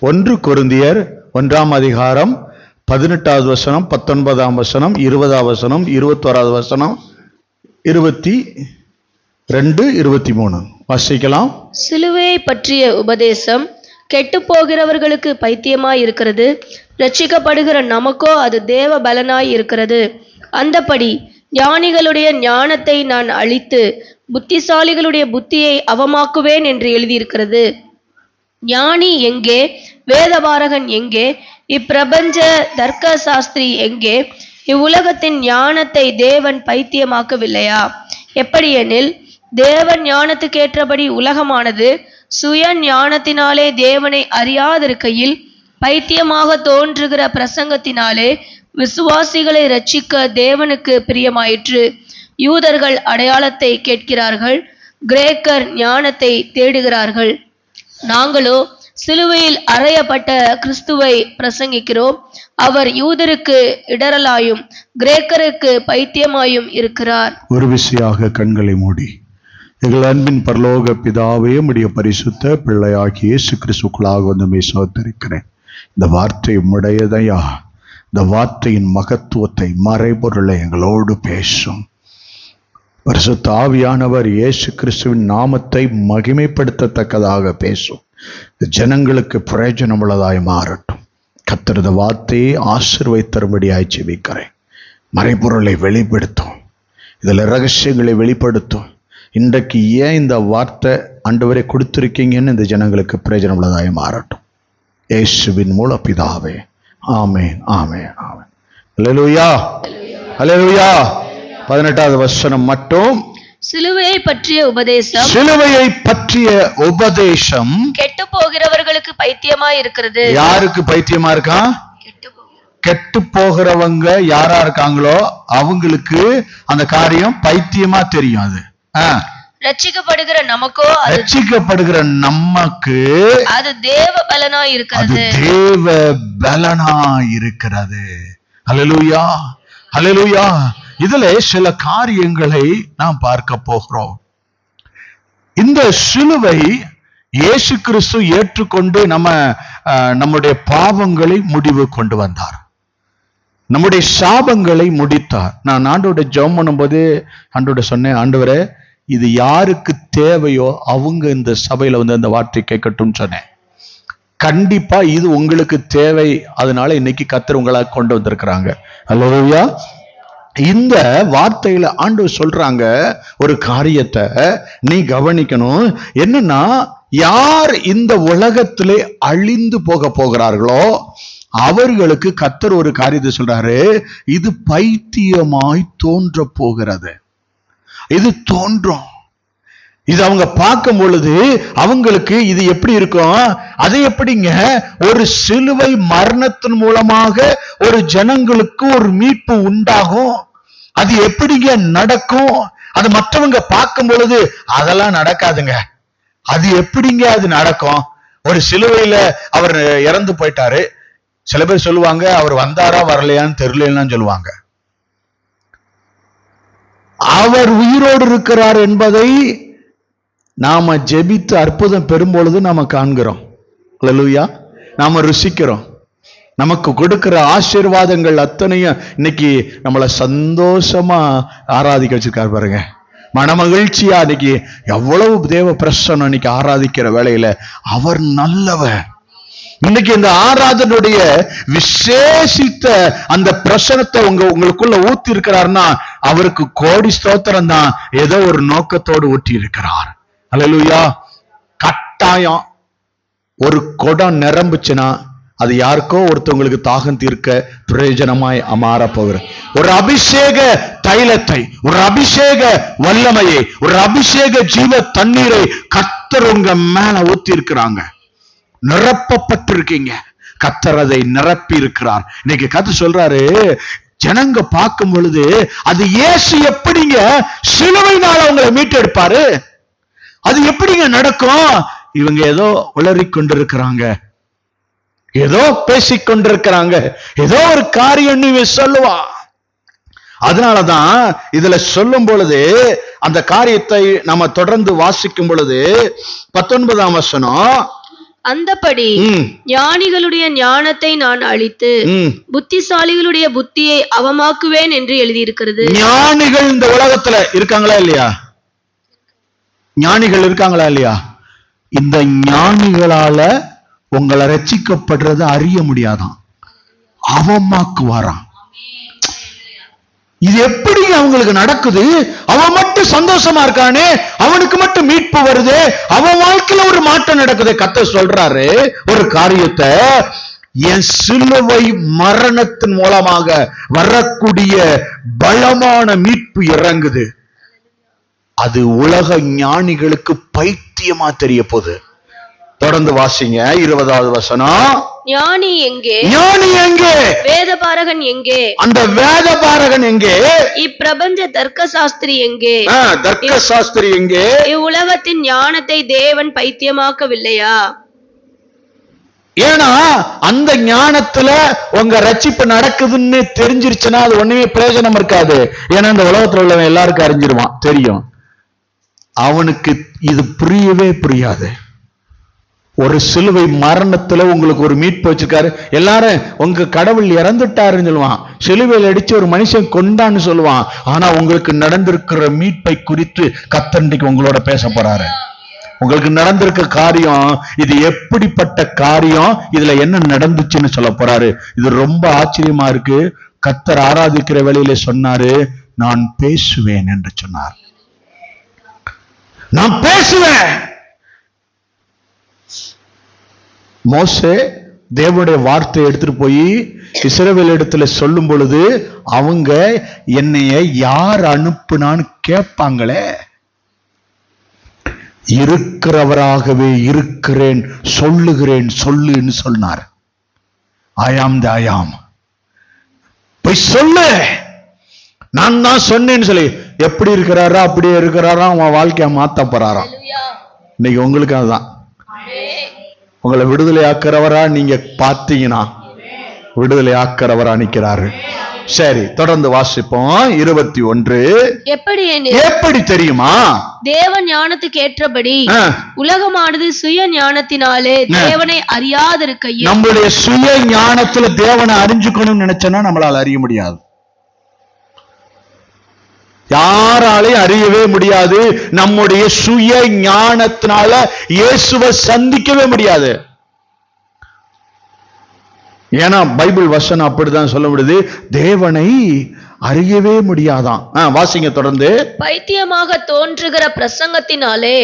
1 கொரிந்தியர் 1ஆம் அதிகாரம் 18வது வசனம், 19ஆம் வசனம், 20ஆம் வசனம், 21வது வசனம், 22, 23 வாசிக்கலாம். சிலுவையை பற்றிய உபதேசம் கெட்டு போகிறவர்களுக்கு பைத்தியமாய் இருக்கிறது, ரட்சிக்கப்படுகிற நமக்கோ அது தேவ பலனாய் இருக்கிறது. அந்தபடி ஞானிகளுடைய ஞானத்தை நான் அழித்து புத்திசாலிகளுடைய புத்தியை அவமாக்குவேன் என்று எழுதியிருக்கிறது. ஞானி எங்கே? வேதபாரகன் எங்கே? இப்பிரபஞ்ச தர்க்க சாஸ்திரி எங்கே? இவ்வுலகத்தின் ஞானத்தை தேவன் பைத்தியமாக்கவில்லையா? எப்படியெனில், தேவன் ஞானத்துக்கேற்றபடி உலகமானது சுய ஞானத்தினாலே தேவனை அறியாதிருக்கையில் பைத்தியமாக தோன்றுகிற பிரசங்கத்தினாலே விசுவாசிகளை இரட்சிக்க தேவனுக்கு பிரியமாயிற்று. யூதர்கள் அடையாளத்தை கேட்கிறார்கள், கிரேக்கர் ஞானத்தை தேடுகிறார்கள். நாங்களோ சிலுவையில் அறையப்பட்ட கிறிஸ்துவை பிரசங்கிக்கிறோம். அவர் யூதருக்கு இடரலாயும் கிரேக்கருக்கு பைத்தியமாயும் இருக்கிறார். ஒரு விசையாக கண்களை மூடி, எங்கள் அன்பின் பரலோக பிதாவே, உம்முடைய பரிசுத்த பிள்ளையாகிய இயேசு கிறிஸ்துக்குள்ளாக வந்து சோதரிக்கிறேன். இந்த வார்த்தை உம்முடையதையா, இந்த வார்த்தையின் மகத்துவத்தை, மறைபொருளை எங்களோடு பேசும். பரிசுத்த ஆவியானவர் இயேசு கிறிஸ்துவின் நாமத்தை மகிமைப்படுத்தத்தக்கதாக பேசும். ஜனங்களுக்கு பிரயோஜனமுள்ளதாய் மாறட்டும். கர்த்தரது வார்த்தையை ஆசீர்வதித்தரும்படியாய் ஜெபிக்கிறேன். மறைபொருளை வெளிப்படுத்தும், இதில் ரகசியங்களை வெளிப்படுத்தும். இன்றைக்கு ஏன் இந்த வார்த்தை ஆண்டவரை கொடுத்திருக்கீங்கன்னு இந்த ஜனங்களுக்கு பிரயோஜனம் உள்ளதாய் மாறட்டும். இயேசுவின் மூல பிதாவே, ஆமென், ஆமென், ஆமென். அல்லேலூயா, அல்லேலூயா. 18வது வசனம் மட்டும். சிலுவையை பற்றிய உபதேசம், சிலுவையை பற்றிய உபதேசம் கெட்டு போகிறவர்களுக்கு பைத்தியமாய் இருக்கிறது. யாருக்கு பைத்தியமா இருக்கான்? கெட்டு போகிறவங்க யாரா இருக்காங்களோ அவங்களுக்கு அந்த காரியம் பைத்தியமா தெரியும். அது ரட்சிக்கப்படுகிற நமக்கோ, ரட்சிக்கப்படுகிற நமக்கு அது தேவ பலனாய் இருக்கிறது. அது தேவ பலனாய் இருக்கிறது. அல்லேலூயா, அல்லேலூயா. இதுல சில காரியங்களை நாம் பார்க்க போகிறோம். இந்த சிலுவை இயேசு கிறிஸ்து ஏற்றுக்கொண்டு நம்முடைய பாவங்களை முடிவு கொண்டு வந்தார், நம்முடைய சாபங்களை முடித்தார். நான் ஆண்டவருடைய ஜெபம் பண்ணும்போது ஆண்டவருடைய சொன்னேன், ஆண்டவரே, இது யாருக்கு தேவையோ அவங்க இந்த சபையில வந்து அந்த வார்த்தை கேட்கட்டும் சொன்னேன். கண்டிப்பா இது உங்களுக்கு தேவை. அதனால இன்னைக்கு கர்த்தர் உங்களை கொண்டு வந்திருக்கிறாங்க. அல்லேலூயா. இந்த வார்த்தையில ஆண்டவர் சொல்றாங்க ஒரு காரியத்தை நீ கவனிக்கணும். என்னன்னா, யார் இந்த உலகத்திலே அழிந்து போக போகிறார்களோ அவர்களுக்கு கர்த்தர் ஒரு காரியத்தை சொல்றாரு, இது பைத்தியமாய் தோன்ற போகிறது. இது தோன்றும். இது அவங்க பார்க்கும் பொழுது அவங்களுக்கு இது எப்படி இருக்கும்? அது எப்படிங்க ஒரு சிலுவை மரணத்தின் மூலமாக ஒரு ஜனங்களுக்கு ஒரு மீட்பு உண்டாகும்? அது எப்படிங்க நடக்கும்? அது மற்றவங்க பார்க்கும் பொழுது அதெல்லாம் நடக்காதுங்க. அது எப்படிங்க அது நடக்கும்? ஒரு சிலுவையில அவர் இறந்து போயிட்டாரு. சில பேர் சொல்லுவாங்க அவர் வந்தாரா வரலையான்னு தெரியலன்னு சொல்லுவாங்க. அவர் உயிரோடு இருக்கிறார் என்பதை நாம ஜெபித்து அற்புதம் பெறும் பொழுது நாம காண்கிறோம். அல்லேலூயா. நாம ருசிக்கிறோம். நமக்கு கொடுக்கிற ஆசீர்வாதங்கள் அத்தனையும் இன்னைக்கு நம்மளை சந்தோஷமா ஆராதிக்க வச்சிருக்காரு பாருங்க. மனமகிழ்ச்சியா இன்னைக்கு எவ்வளவு தேவ பிரசன்னம் இன்னைக்கு ஆராதிக்கிற வேளையில அவர் நல்லவர். இன்னைக்கு இந்த ஆராதனுடைய விசேஷித்த அந்த பிரசனத்தை உங்களுக்குள்ள ஊத்தி இருக்கிறார்னா அவருக்கு கோடி ஸ்தோத்திரம் தான். ஏதோ ஒரு நோக்கத்தோடு ஊற்றி இருக்கிறார். அல்லேலூயா. கட்டாயம் ஒரு குடம் நிரம்புச்சுன்னா அது யாருக்கோ ஒருத்தவங்களுக்கு தாகம் தீர்க்க பிரயோஜனமாய் மாற போகிற ஒரு அபிஷேக தைலத்தை, ஒரு அபிஷேக வல்லமையை, ஒரு அபிஷேக ஜீவ தண்ணீரை கர்த்தர் உங்க மேல ஊத்தி இருக்கிறாங்க. நிரப்பப்பட்டிருக்கீங்க. கர்த்தர் அதை நிரப்பி இருக்கிறார். இன்னைக்கு கர்த்தர் சொல்றாரு, ஜனங்க பார்க்கும் பொழுது அது இயேசு எப்படிங்க சிலுவையினால அவங்களை மீட்டெடுப்பாரு? அது எப்படிங்க நடக்கும்? இவங்க ஏதோ உளறி கொண்டிருக்கிறாங்க, ஏதோ பேசிக்கொண்டிருக்கிறாங்க, ஏதோ ஒரு காரியம் இவன் சொல்லுவா. அதனாலதான் இதுல சொல்லும் பொழுது அந்த காரியத்தை நம்ம தொடர்ந்து வாசிக்கும் பொழுது 19ஆம் வசனம், அந்தபடி ஞானிகளுடைய ஞானத்தை நான் அழித்து புத்திசாலிகளுடைய புத்தியை அவமாக்குவேன் என்று எழுதியிருக்கிறது. ஞானிகள் இந்த உலகத்துல இருக்காங்களா இல்லையா? ஞானிகள் இருக்காங்களா இல்லையா? இந்த ஞானிகளால உங்களை ரட்சிக்கப்படுறத அறிய முடியாதான், அவமாக்குவாராம். இது எப்படி அவங்களுக்கு நடக்குது? அவன் மட்டும் சந்தோஷமா இருக்கானே, அவனுக்கு மட்டும் மீட்பு வருது, அவன் வாழ்க்கையில ஒரு மாற்றம் நடக்குது. கர்த்தர் சொல்றாரு ஒரு காரியத்தை, என் சிலுவை மரணத்தின் மூலமாக வரக்கூடிய பலமான மீட்பு இறங்குது. அது உலக ஞானிகளுக்கு பைத்தியமா தெரிய போகுது. தொடர்ந்து வாசிங்க 20வது வசனம். ஞானி எங்கே? ஞானி எங்கே? வேதபாரகன் எங்கே? அந்த வேதபாரகன் எங்கே? இப்பிரபஞ்ச தர்க்க சாஸ்திரி எங்கே? தர்க்க சாஸ்திரி எங்கே? இவ்வுலகத்தின் ஞானத்தை தேவன் பைத்தியமாக்கவில்லையா? ஏன்னா அந்த ஞானத்துல உங்க ரட்சிப்பு நடக்குதுன்னு தெரிஞ்சிருச்சுன்னா அது ஒண்ணுமே பிரயோஜனம் இருக்காது. ஏன்னா இந்த உலகத்துல உள்ளவன் எல்லாருக்கும் அறிஞ்சிருவான், தெரியும். அவனுக்கு இது புரியவே புரியாது. ஒரு சிலுவை மரணத்துல உங்களுக்கு ஒரு மீட்பு வச்சிருக்காரு. எல்லாரும் உங்க கடவுள் இறந்துட்டாருன்னு சொல்லுவான், சிலுவையில் அடிச்சு ஒரு மனுஷன் கொண்டான்னு சொல்லுவான். ஆனா உங்களுக்கு நடந்திருக்கிற மீட்பை குறித்து கர்த்தர் உங்களோட பேச போறாரு. உங்களுக்கு நடந்திருக்க காரியம் இது எப்படிப்பட்ட காரியம், இதுல என்ன நடந்துச்சுன்னு சொல்ல போறாரு. இது ரொம்ப ஆச்சரியமா இருக்கு. கர்த்தர் ஆராதிக்கிற வேளையில சொன்னாரு, நான் பேசுவேன் என்று சொன்னார். நான் பேசுவேன். மோசே தேவனுடைய வார்த்தையை எடுத்துட்டு போய் இஸ்ரவேல் இடத்துல சொல்லும் பொழுது அவங்க என்னைய யார் அனுப்புனான்னு கேட்பாங்களே. இருக்கிறவராகவே இருக்கிறேன், சொல்லுகிறேன் சொல்லுன்னு சொன்னார். ஆயாம் தயாம் போய் சொல்லு, நான் தான் சொன்னேன்னு சொல்லி. எப்படி இருக்கிறாரா அப்படியே இருக்கிறாரா, அவன் வாழ்க்கைய மாத்த போறாராம். இன்னைக்கு உங்களுக்கு அதுதான். உங்களை விடுதலை ஆக்கிறவரா நீங்க பார்த்தீங்கன்னா விடுதலை ஆக்கிறவரா நிக்கிறாரு. சரி, தொடர்ந்து வாசிப்போம். 21. எப்படி தெரியுமா? தேவ ஞானத்துக்கு ஏற்றபடி உலகமானது சுய ஞானத்தினாலே தேவனை அறியாதிருக்கையில். நம்மளுடைய சுய ஞானத்துல தேவனை அறிஞ்சுக்கணும்னு நினைச்சோன்னா நம்மளால அறிய முடியாது. யாராலையும் அறியவே முடியாது. நம்முடைய சுய ஞானத்தினால இயேசுவை சந்திக்கவே முடியாது. ஏன்னா பைபிள் வசனம் அப்படிதான் சொல்ல முடியுது, தேவனை அறியவே முடியாதான். வாசிங்க தொடர்ந்து. பைத்தியமாக தோன்றுகிற பிரசங்கத்தினாலே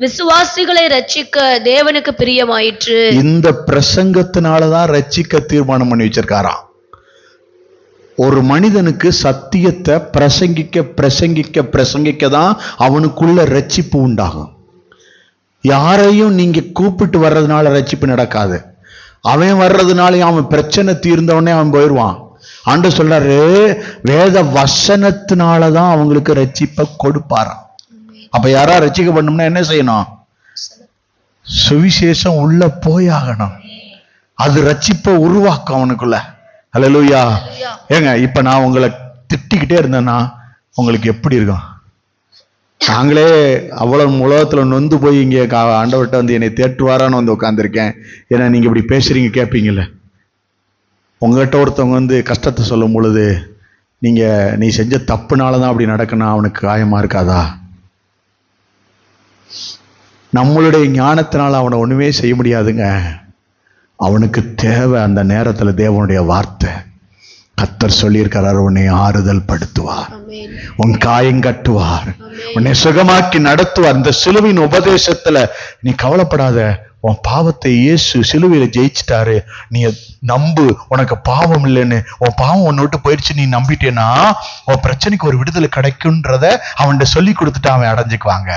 விசுவாசிகளை ரட்சிக்க தேவனுக்கு பிரியமாயிற்று. இந்த பிரசங்கத்தினாலதான் ரட்சிக்க தீர்மானம் பண்ணி வச்சிருக்காராம். ஒரு மனிதனுக்கு சத்தியத்தை பிரசங்கிக்க பிரசங்கிக்க பிரசங்கிக்க தான் அவனுக்குள்ள ரட்சிப்பு உண்டாகும். யாரையும் நீங்க கூப்பிட்டு வர்றதுனால ரட்சிப்பு நடக்காது. அவன் வர்றதுனால அவன் பிரச்சனை தீர்ந்தவனே அவன் போயிடுவான். ஆண்டவர் சொல்றாரு, வேத வசனத்தினாலதான் அவங்களுக்கு ரட்சிப்பை கொடுப்பாராம். அப்ப யாரா ரட்சிக்கப்படணும்னா என்ன செய்யணும்? சுவிசேஷம் உள்ள போயாகணும். அது ரட்சிப்பை உருவாக்கும் அவனுக்குள்ள. ஹல்லேலூயா. ஏங்க இப்ப நான் உங்களை திட்டிக்கிட்டே இருந்தேன்னா உங்களுக்கு எப்படி இருக்கும்? நாங்களே அவ்வளவு உலகத்துல நொந்து போய் இங்க ஆண்டவர்கிட்ட வந்து என்னை தேற்றுவாரான்னு வந்து உட்காந்துருக்கேன். ஏன்னா நீங்க இப்படி பேசுறீங்க கேட்பீங்கல்ல. உங்ககிட்ட ஒருத்தவங்க வந்து கஷ்டத்தை சொல்லும் பொழுது நீ செஞ்ச தப்புனாலதான் அப்படி நடக்கணும், அவனுக்கு காயமா இருக்காதா? நம்மளுடைய ஞானத்தினால அவனை ஒண்ணுமே செய்ய முடியாதுங்க. அவனுக்கு தேவை அந்த நேரத்துல தேவனுடைய வார்த்தை. கர்த்தர் சொல்லியிருக்கிறார், உன்னை ஆறுதல் படுத்துவார், உன் காயம் கட்டுவார், உன்னை சுகமாக்கி நடத்துவார். இந்த சிலுவையின் உபதேசத்துல நீ கவலைப்படாத, உன் பாவத்தை இயேசு சிலுவையில ஜெயிச்சிட்டாரு, நீ நம்பு, உனக்கு பாவம் இல்லைன்னு. உன் பாவம் உன்னை விட்டு போயிடுச்சு நீ நம்பிட்டேன்னா உன் பிரச்சனைக்கு ஒரு விடுதலை கிடைக்கும்ன்றத அவன்கிட்ட சொல்லி கொடுத்துட்டு அவன் அடைஞ்சுக்குவாங்க.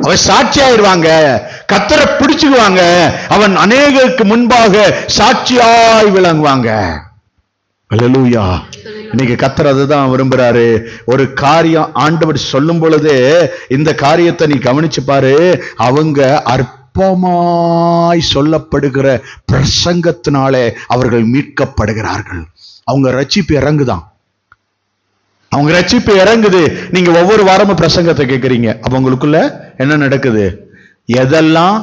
அவன் சாட்சியாயிருவாங்க, கர்த்தரை பிடிச்சுக்குவாங்க, அவன் அநேகருக்கு முன்பாக சாட்சியாய் விளங்குவாங்க. அல்லேலூயா. இன்னைக்கு கர்த்தர் அதுதான் விரும்புறாரு. ஒரு காரியம் ஆண்டவர் சொல்லும் பொழுது இந்த காரியத்தை நீ கவனிச்சு பாரு. அவங்க அற்பமாய் சொல்லப்படுகிற பிரசங்கத்தினாலே அவர்கள் மீட்கப்படுகிறார்கள். அவங்க ரட்சிப்பு இறங்குதான். அவங்க ரட்சிப்பு இறங்குது. நீங்க ஒவ்வொரு வாரமும் பிரசங்கத்தை கேட்கறீங்க. அப்ப உங்களுக்குள்ள என்ன நடக்குது? எதெல்லாம்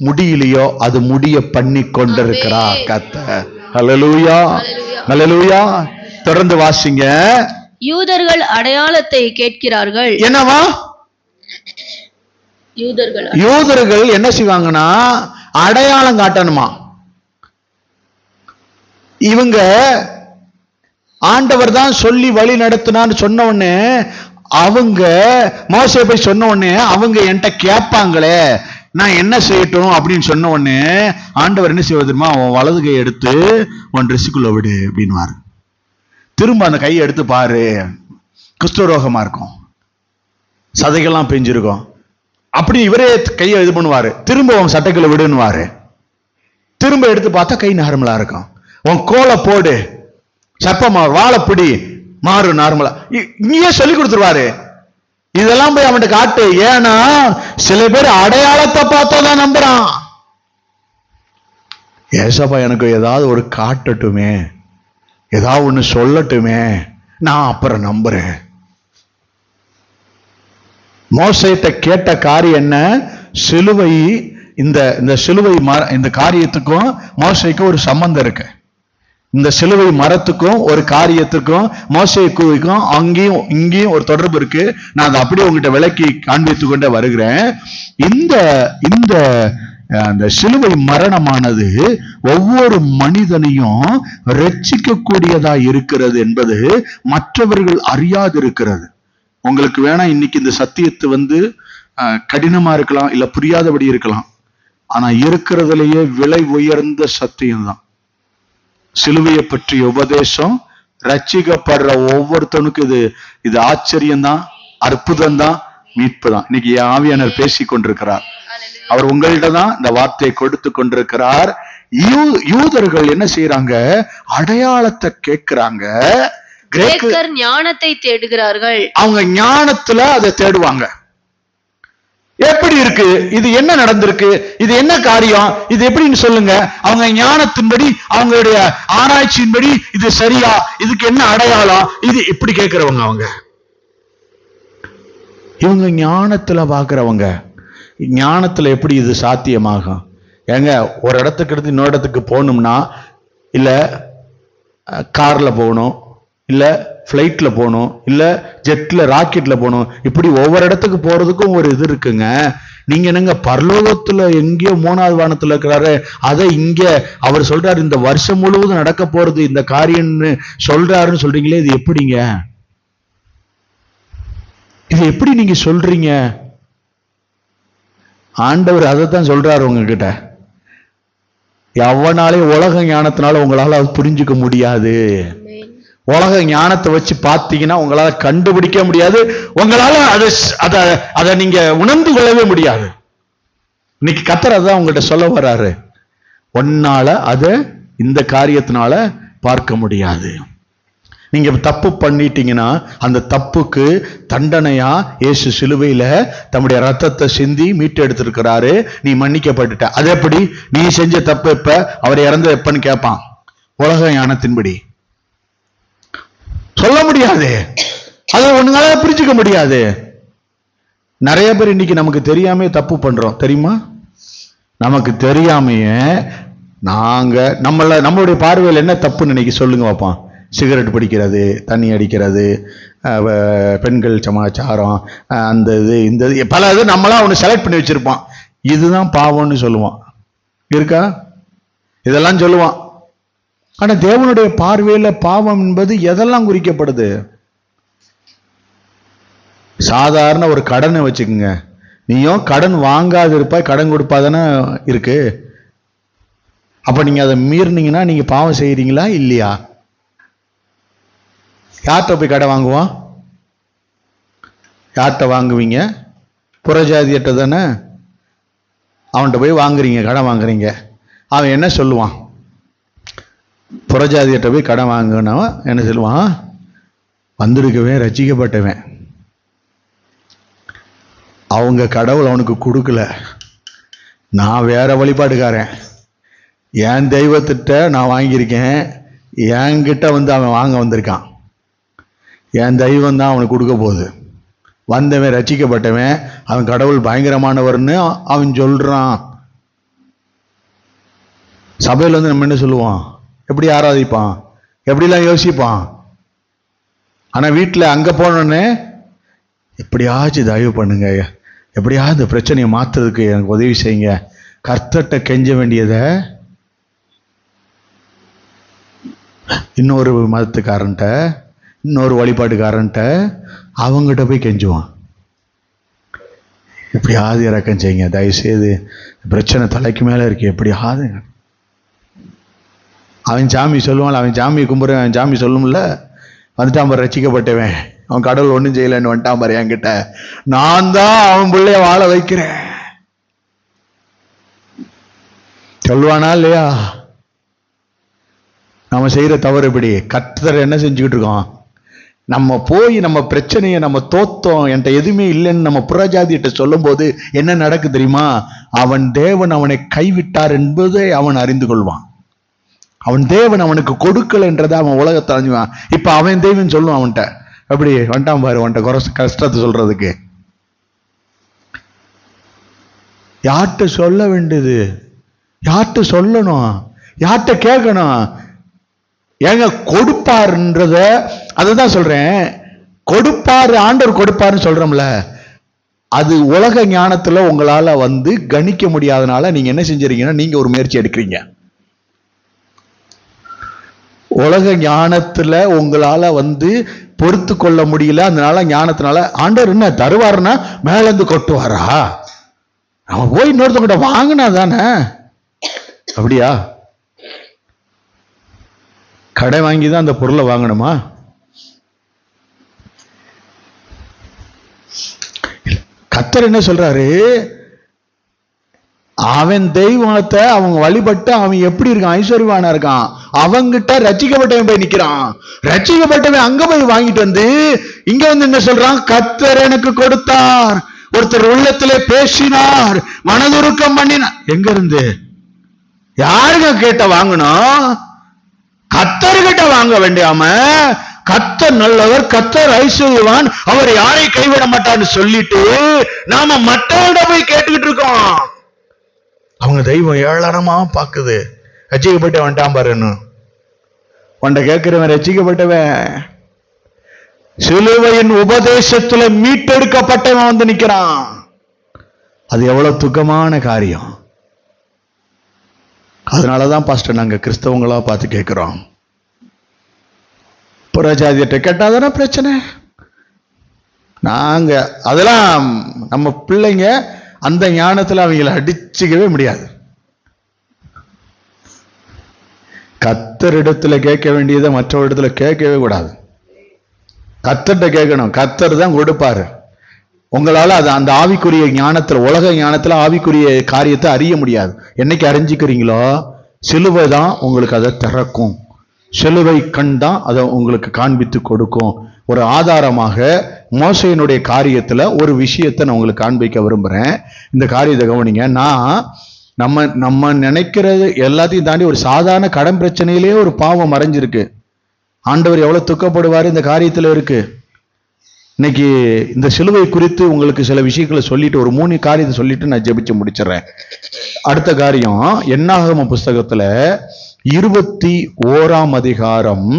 முடியலையோ அது முடிய பண்ணி கொண்டிருக்கிறார் கர்த்தர். ஹல்லேலூயா, ஹல்லேலூயா. தொடர்ந்து வாசிங்க. யூதர்கள் அடையாளத்தை கேட்கிறார்கள். என்னவா? யூதர்கள் என்ன செய்வாங்கன்னா அடையாளம் காட்டணுமா. இவங்க ஆண்டவர் தான் சொல்லி வழி நடத்தினான்னு சொன்ன உடனே அவங்க மோசே போய் சொன்ன உடனே அவங்க என்கிட்ட கேட்பாங்களே நான் என்ன செய்யட்டும் அப்படின்னு சொன்ன உடனே ஆண்டவர் என்ன செய்வது தெரியுமா? உன் வலது கையை எடுத்து உன் ட்ரெஸ்ஸுக்குள்ள விடு அப்படின்வாரு. திரும்ப அந்த கையை எடுத்து பாரு, குஷ்டரோகமா இருக்கும், சதைகள்லாம் பெஞ்சிருக்கும். அப்படி இவரே கையை இது பண்ணுவாரு. திரும்ப உன் சட்டைக்குள்ள விடுன்னுவாரு. திரும்ப எடுத்து பார்த்தா கை நார்மலா இருக்கும். உன் கோலை போடு, சப்பமா வாழைப்பிடி மாறு நார்மலா. இங்கேயே சொல்லி கொடுத்துருவாரு. இதெல்லாம் போய் அவன்கிட்ட காட்டு. ஏன்னா சில பேர் அடையாளத்தை பார்த்ததான் நம்புறான். ஏசப்பா எனக்கு ஏதாவது ஒரு காட்டட்டுமே, ஏதாவது ஒண்ணு சொல்லட்டுமே, நான் அப்புறம் நம்புறேன். மோசேட்ட கேட்ட காரியம் என்ன? சிலுவை. இந்த சிலுவை இந்த காரியத்துக்கும் மோசேக்கும் ஒரு சம்பந்தம் இருக்கு. இந்த சிலுவை மரத்துக்கும் ஒரு காரியத்துக்கும் மோசேக்கும் அங்கேயும் இங்கேயும் ஒரு தொடர்பு இருக்கு. நான் அதை அப்படியே உங்ககிட்ட விளக்கி காண்பித்து கொண்டே வருகிறேன். இந்த சிலுவை மரணமானது ஒவ்வொரு மனிதனையும் ரட்சிக்க கூடியதா இருக்கிறது என்பது மற்றவர்கள் அறியாது இருக்கிறது. உங்களுக்கு வேணா இன்னைக்கு இந்த சத்தியத்தை கடினமா இருக்கலாம், இல்ல புரியாதபடி இருக்கலாம். ஆனா இருக்கிறதுலயே விலை உயர்ந்த சத்தியம் தான் சிலுவையை பற்றிய உபதேசம். ரட்சிக்கப்படுற ஒவ்வொருத்தனுக்கும் இது ஆச்சரியம்தான், அற்புதம் தான், மீட்பு தான். இன்னைக்கு ஆவியானவர் பேசி கொண்டிருக்கிறார். அவர் உங்கள்கிட்ட தான் இந்த வார்த்தையை கொடுத்து கொண்டிருக்கிறார். யூதர்கள் என்ன செய்யறாங்க? அடையாளத்தை கேட்கிறாங்க. கிரேக்கர் ஞானத்தை தேடுகிறார்கள். அவங்க ஞானத்துல அதை தேடுவாங்க. எப்படி இருக்கு இது? என்ன நடந்திருக்கு? இது என்ன காரியம்? இது எப்படின்னு சொல்லுங்க. அவங்க ஞானத்தின்படி, அவங்களுடைய ஆராய்ச்சியின்படி இது சரியா, இதுக்கு என்ன அடையாளம், இது இப்படி கேட்கிறவங்க. இவங்க ஞானத்துல பாக்குறவங்க. ஞானத்துல எப்படி இது சாத்தியமாகும்? ஏங்க, ஒரு இடத்துக்கு எடுத்து இன்னொரு இடத்துக்கு போகணும்னா, இல்ல கார்ல போகணும், இல்ல பிளைட்ல போகணும், இல்ல ஜெட்ல ராக்கெட்ல போகணும். இப்படி ஒவ்வொரு இடத்துக்கு போறதுக்கும் ஒரு இது இருக்குங்க. நீங்க என்னங்க பரலோகத்துல எங்கேயோ 3வது வானத்துல இருக்கிறாரு, அதை இங்க அவர் சொல்றாரு இந்த வருஷம் முழுவதும் நடக்க போறது இந்த காரியம்னு சொல்றாருன்னு சொல்றீங்களே, இது எப்படிங்க? இது எப்படி நீங்க சொல்றீங்க? ஆண்டவர் அதைத்தான் சொல்றாரு உங்ககிட்ட. எவனாலே உலக ஞானத்தினால உங்களால அது புரிஞ்சுக்க முடியாது. உலக ஞானத்தை வச்சு பார்த்தீங்கன்னா உங்களால கண்டுபிடிக்க முடியாது. உங்களால அதை நீங்க உணர்ந்து கொள்ளவே முடியாது. இன்னைக்கு கர்த்தர் அதான் உங்கள்கிட்ட சொல்ல வர்றாரு. ஒன்னால அதை இந்த காரியத்தினால பார்க்க முடியாது. நீங்க தப்பு பண்ணிட்டீங்கன்னா அந்த தப்புக்கு தண்டனையா இயேசு சிலுவையில தம்முடைய ரத்தத்தை சிந்தி மீட்டு எடுத்திருக்கிறாரு. நீ மன்னிக்கப்பட்டுட்ட. அது எப்படி? நீ செஞ்ச தப்பு எப்ப? அவர் இறந்த எப்பன்னு கேட்பான். உலக ஞானத்தின்படி சொல்ல முடியாது. அதை ஒண்ணுனால புரிஞ்சுக்க முடியாது. நிறைய பேர் இன்னைக்கு நமக்கு தெரியாம தப்பு பண்றோம், தெரியுமா? நமக்கு தெரியாமையே நம்மளுடைய பார்வையில் என்ன தப்புன்னு இன்னைக்கு சொல்லுங்க பார்ப்பான். சிகரெட் பிடிக்கிறது, தண்ணி அடிக்கிறது, பெண்கள் சமாச்சாரம், அந்த இந்த பல இது நம்மளா ஒன்று செலக்ட் பண்ணி வச்சிருப்பான். இதுதான் பாவம்னு சொல்லுவான். இருக்கா? இதெல்லாம் சொல்லுவான். ஆனா தேவனுடைய பார்வையில பாவம் என்பது எதெல்லாம் குறிக்கப்படுது? சாதாரண ஒரு கடனை வச்சுக்கோங்க. நீயும் கடன் வாங்காது இருப்பாய், கடன் கொடுப்பாதானே இருக்கு. அப்ப நீங்க அதை மீறினீங்கன்னா நீங்க பாவம் செய்யறீங்களா இல்லையா? யார்கிட்ட போய் கடன் வாங்குவான்? யார்கிட்ட வாங்குவீங்க? புறஜாதியிட்ட தானே. அவன்கிட்ட போய் வாங்குறீங்க, கடன் வாங்குறீங்க. அவன் என்ன சொல்லுவான்? புறஜாதியிட்ட போய் கடன் வாங்கினவன் என்ன சொல்லுவான்? வந்திருக்கவே ரட்சிக்கப்பட்டவன், அவங்க கடவுள் அவனுக்கு கொடுக்கல, நான் வேற வழிபாடுக்காரன், என் தெய்வத்திட்ட நான் வாங்கியிருக்கேன், என்கிட்ட அவன் வாங்க வந்திருக்கான், என் தெய்வம் தான் அவனுக்கு கொடுக்க போகுது. வந்தவன் ரட்சிக்கப்பட்டவன் அவன் கடவுள் பயங்கரமானவர்னு அவன் சொல்றான். சபையில் வந்து நம்ம என்ன சொல்லுவான்? எப்படி ஆராதிப்பான்? எப்படிலாம் யோசிப்பான்? ஆனா வீட்டில் அங்க போனோன்னு எப்படியாச்சும் தயவு பண்ணுங்க, எப்படியாவது பிரச்சனையை மாத்துறதுக்கு எனக்கு உதவி செய்யுங்க, கர்த்தர்ட்ட கெஞ்ச வேண்டியதை இன்னொரு மதத்துக்காரன்ட்ட, இன்னொரு வழிபாட்டுக்காரன்ட்ட அவங்ககிட்ட போய் கெஞ்சுவான். எப்படியாவது இறக்கம் செய்யுங்க, தயவுசெய்து பிரச்சனை தலைக்கு மேல இருக்கு, எப்படியாவது. அவன் சாமி சொல்லுவான், அவன் சாமி கும்பிடுறேன், அவன் சாமி சொல்லும்ல, வந்துட்டான் பாரு ரட்சிக்கப்பட்டவன், அவன் கடவுள் ஒன்றும் செய்யலன்னு வந்துட்டான் பாரு என்கிட்ட, நான் தான் அவன் பிள்ளைய வாழ வைக்கிறேன் சொல்லுவானா இல்லையா? நம்ம செய்யற தவறு எப்படி? கர்த்தர் என்ன செஞ்சுக்கிட்டு இருக்கோம்? நம்ம போய் நம்ம பிரச்சனையை நம்ம தோத்தோம், என்கிட்ட எதுவுமே இல்லைன்னு நம்ம புறஜாதியிட்ட சொல்லும் போது என்ன நடக்கு தெரியுமா? அவன் தேவன் அவனை கைவிட்டார் என்பதை அவன் அறிந்து கொள்வான். அவன் தேவன் அவனுக்கு கொடுக்கல என்றதை அவன் உலகத்தை அறிஞ்சுவான். இப்ப அவன் தேவன் சொல்லுவான் அவன்கிட்ட, அப்படி வந்துட்டான் பாரு அவன்கிட்ட கஷ்டத்தை சொல்றதுக்கு. யார்கிட்ட சொல்ல வேண்டியது? யார்கிட்ட சொல்லணும்? யார்கிட்ட கேட்கணும்? ஏங்க கொடுப்பாருன்றத, அதுதான் சொல்றேன், கொடுப்பாரு, ஆண்டவர் கொடுப்பாருன்னு சொல்றோம்ல, அது உலக ஞானத்துல உங்களால வந்து கணிக்க முடியாதனால நீங்க என்ன செஞ்சீங்கன்னா நீங்க ஒரு முயற்சி எடுக்கிறீங்க. உலக ஞானத்துல உங்களால வந்து பொறுத்து கொள்ள முடியல, அதனால ஞானத்தினால ஆண்டவர் என்ன தருவாருன்னா மேல இருந்து கொட்டுவாரா? நம்ம போய் இன்னொருத்தவங்கிட்ட வாங்கினா தானே. அப்படியா? கடை வாங்கி தான் அந்த பொருளை வாங்கணுமா? கர்த்தர் என்ன சொல்றாரு? அவன் தெய்வத்தை அவங்க வழிபட்டு அவன் எப்படி இருக்கான்? ஐஸ்வர்யவானா இருக்கான். அவங்கிட்ட ரட்சிக்கப்பட்டவன் போய் நிக்கிறான். ரட்சிக்கப்பட்டவன் அங்க போய் வாங்கிட்டு வந்து இங்க வந்து என்ன சொல்றான்? கர்த்தர் எனக்கு கொடுத்தார், ஒருத்தர் உள்ளத்திலே பேசினார், மனதுருக்கம் பண்ணினார். எங்க இருந்து? யாருங்க கேட்ட வாங்கணும்? கர்த்தர்கிட்ட வாங்க வேண்டியாம, கர்த்தர் நல்லவர், கர்த்தர் ஐஸ்வர்யவான், அவர் யாரை கைவிட மாட்டான்னு சொல்லிட்டு நாம மற்றவங்க போய் கேட்டுக்கிட்டு இருக்கோம். அவங்க தெய்வம் ஏளனமா பாக்குது. ரட்சிக்கப்பட்ட வந்துட்டான் பாருன்னு உண்ட கேட்கிறவன் ரட்சிக்கப்பட்டவன், சிலுவையின் உபதேசத்துல மீட்டெடுக்கப்பட்டவன் வந்து நிக்கிறான். அது எவ்வளவு துக்கமான காரியம். அதனாலதான் பாஸ்டர் நாங்க கிறிஸ்தவங்களா பார்த்து கேட்கிறோம், புறஜாதியிட்ட கேட்டாதானே பிரச்சனை. நாங்க அதெல்லாம் நம்ம பிள்ளைங்க அந்த ஞானத்துல அவங்களை அடிச்சுக்கவே முடியாது. கர்த்தரிடத்துல கேட்க வேண்டியதை மற்ற இடத்துல கேட்கவே கூடாது. கர்த்தர்கிட்ட கேட்கணும். கர்த்தர் தான் கொடுப்பாரு. உங்களால அது அந்த ஆவிக்குரிய ஞானத்துல, உலக ஞானத்துல ஆவிக்குரிய காரியத்தை அறிய முடியாது. என்னைக்கு அறிஞ்சிக்கிறீங்களோ சிலுவை தான் உங்களுக்கு அதை திறக்கும். சிலுவை கண் தான் அதை உங்களுக்கு காண்பித்து கொடுக்கும். ஒரு ஆதாரமாக மோசையினுடைய காரியத்துல ஒரு விஷயத்தை நான் உங்களுக்கு காண்பிக்க விரும்புறேன். இந்த காரியத்தை கவனிங்க. நம்ம நினைக்கிறது எல்லாத்தையும் தாண்டி ஒரு சாதாரண கடன் பிரச்சனையிலேயே ஒரு பாவம் மறைஞ்சிருக்கு. ஆண்டவர் எவ்வளவு துக்கப்படுவாரு இந்த காரியத்துல இருக்கு. இன்னைக்கு இந்த சிலுவை குறித்து உங்களுக்கு சில விஷயங்களை சொல்லிட்டு, ஒரு 3 காரியத்தை சொல்லிட்டு நான் ஜெபிச்சு முடிச்சிடறேன். அடுத்த காரியம், என்னாகம புஸ்தகத்துல 21ஆம் அதிகாரம்,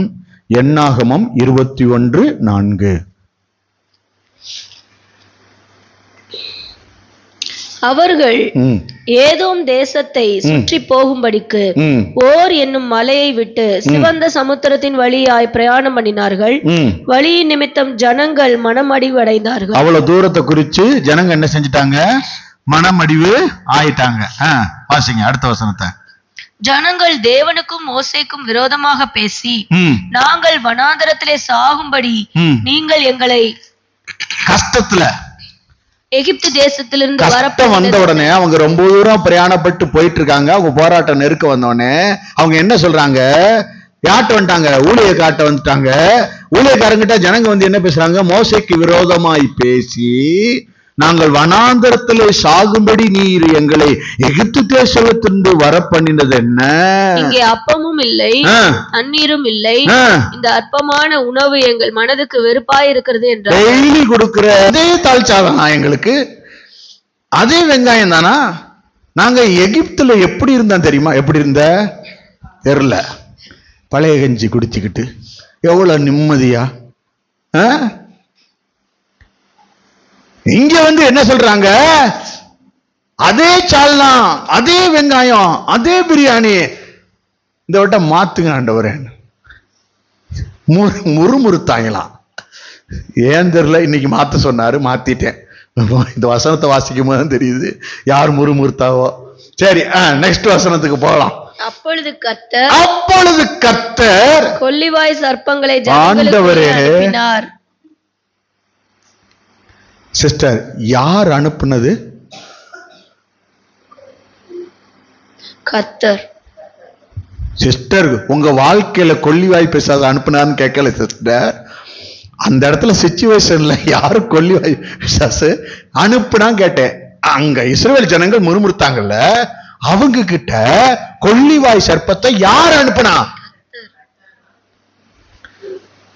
என்னாகமம் 21:4. அவர்கள் ஏதோம் தேசத்தை சுற்றி போகும்படிக்கு ஓர் என்னும் மலையை விட்டு சிவந்த சமுத்திரத்தின் வழியாய் பிரயாணம் பண்ணினார்கள். வழியின் நிமித்தம் ஜனங்கள் மனமடிவு அடைந்தார்கள். அவ்வளவு தூரத்தை குறிச்சு ஜனங்க என்ன செஞ்சிட்டாங்க? மனமடிவு ஆயிட்டாங்க. வாசிங்க அடுத்த வசனத்தை. ஜனங்கள் தேவனுக்கும் மோசேக்கும் விரோதமாக பேசி, நாங்கள் வனாந்தரத்திலே சாகும்படி நீங்கள் எங்களை கஷ்டத்துல, எகிப்து தேசத்திலிருந்து கஷ்டம் வந்த உடனே அவங்க ரொம்ப தூரம் பிரயாணப்பட்டு போயிட்டு இருக்காங்க. அவங்க போராட்டம் நெருக்க வந்தோடனே அவங்க என்ன சொல்றாங்க? யார்ட்ட வந்துட்டாங்க? ஊழியக்காட்ட வந்துட்டாங்க. ஊழியக்காரங்கிட்ட ஜனங்க வந்து என்ன பேசுறாங்க? மோசேக்கு விரோதமாய் பேசி நாங்கள் வனாந்தரத்திலே சாகும்படி நீர் எங்களை எகிப்து தேசத்திலிருந்து வர பண்ணினது என்ன? இங்கே அப்பமும் இல்லை, தண்ணீரும் இல்லை, இந்த அற்பமான உணவு எங்கள் மனதுக்கு வெறுப்பாய் இருக்கிறது என்றார். டெய்லி கொடுக்கிற அதே தாழ்ச்சாதான் எங்களுக்கு, அதே வெங்காயம் தானா? நாங்க எகிப்துல எப்படி இருந்தோம் தெரியுமா? எப்படி இருந்த தெரியல, பழைய கஞ்சி குடிச்சுக்கிட்டு எவ்வளவு நிம்மதியா. இங்க வந்து என்ன சொல்றாங்க? அதே சால்னா, அதே வெங்காயம், அதே பிரியாணி, இந்த வட்டம் மாத்துங்க ஆண்டவரே. முறுமுறுத்தாங்களாம். ஏன் தெரியல, இன்னைக்கு மாத்த சொன்னாரு, மாத்திட்டேன். இந்த வசனத்தை வாசிக்கும் போது தெரியுது யார் முறுமுறுத்தாவோ. சரி, நெக்ஸ்ட் வசனத்துக்கு போகலாம். அப்பொழுது கர்த்தர் கொள்ளிவாய் சர்ப்பங்களை ஆண்டவரே அனுப்பினார். சிஸ்டர், யார் அனுப்புனது? கர்த்தர். சிஸ்டர், உங்க வாழ்க்கையில கொள்ளிவாய் பேசாத அனுப்புனார்னு கேட்கல சிஸ்டர். அந்த இடத்துல சிச்சுவேஷன்ல யாரு கொள்ளிவாய் பிசாசு அனுப்புனா கேட்டேன். அங்க இஸ்ரவேல் ஜனங்கள் முறுமுறுத்தாங்கல்ல, அவங்க கிட்ட கொள்ளிவாய் சர்ப்பத்தை யார் அனுப்புனா?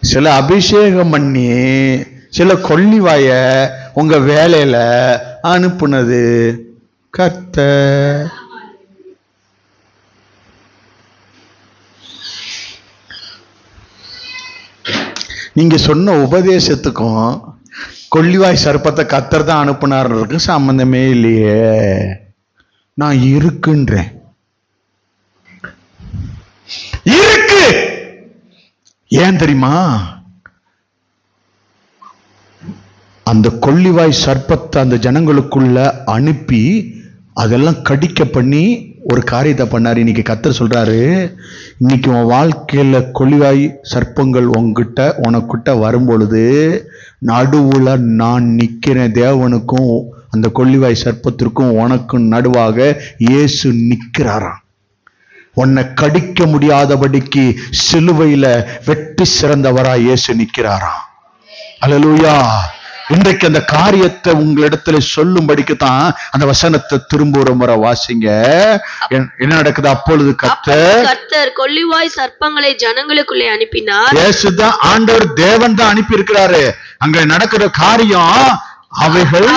சில அபிஷேகம் பண்ணி சில கொள்ளிவாய உங்க வேலையில அனுப்புனது கர்த்தர். நீங்க சொன்ன உபதேசத்துக்கும் கொள்ளிவாய் சர்ப்பத்தை கர்த்தர் தான் அனுப்புனாருக்கு சம்பந்தமே இல்லையே. நான் இருக்குன்றேன். இருக்கு. ஏன் தெரியுமா? அந்த கொள்ளிவாய் சர்ப்பத்தை அந்த ஜனங்களுக்குள்ள அனுப்பி அதெல்லாம் கடிக்க பண்ணி ஒரு காரியத்தை பண்ணாரு. இன்னைக்கு கர்த்தர் சொல்றாரு, இன்னைக்கு உன் வாழ்க்கையில கொள்ளிவாய் சர்ப்பங்கள் உனக்கிட்ட வரும்பொழுது நடுவுல நான் நிக்கிறேன். தேவனுக்கும் அந்த கொள்ளிவாய் சர்ப்பத்திற்கும் உனக்கும் நடுவாக இயேசு நிக்கிறாராம். உன்னை கடிக்க முடியாதபடிக்கு சிலுவையில வெட்டி சிறந்தவரா இயேசு நிக்கிறாராம். அல்லேலூயா. இன்றைக்கு அந்த காரியத்தை உங்களிடத்துல சொல்லும்படிக்குதான் அந்த வசனத்தை திரும்ப ஒரு முறை வாசிங்க. என்ன நடக்குது? அப்பொழுது கர்த்தர் கொள்ளிவாய் சர்ப்பங்களை ஜனங்களுக்குள்ளே அனுப்பினார். இயேசுதான் ஆண்டவர், தேவன் தான் அனுப்பி இருக்கிறாரு. அங்க நடக்கிற காரியம்,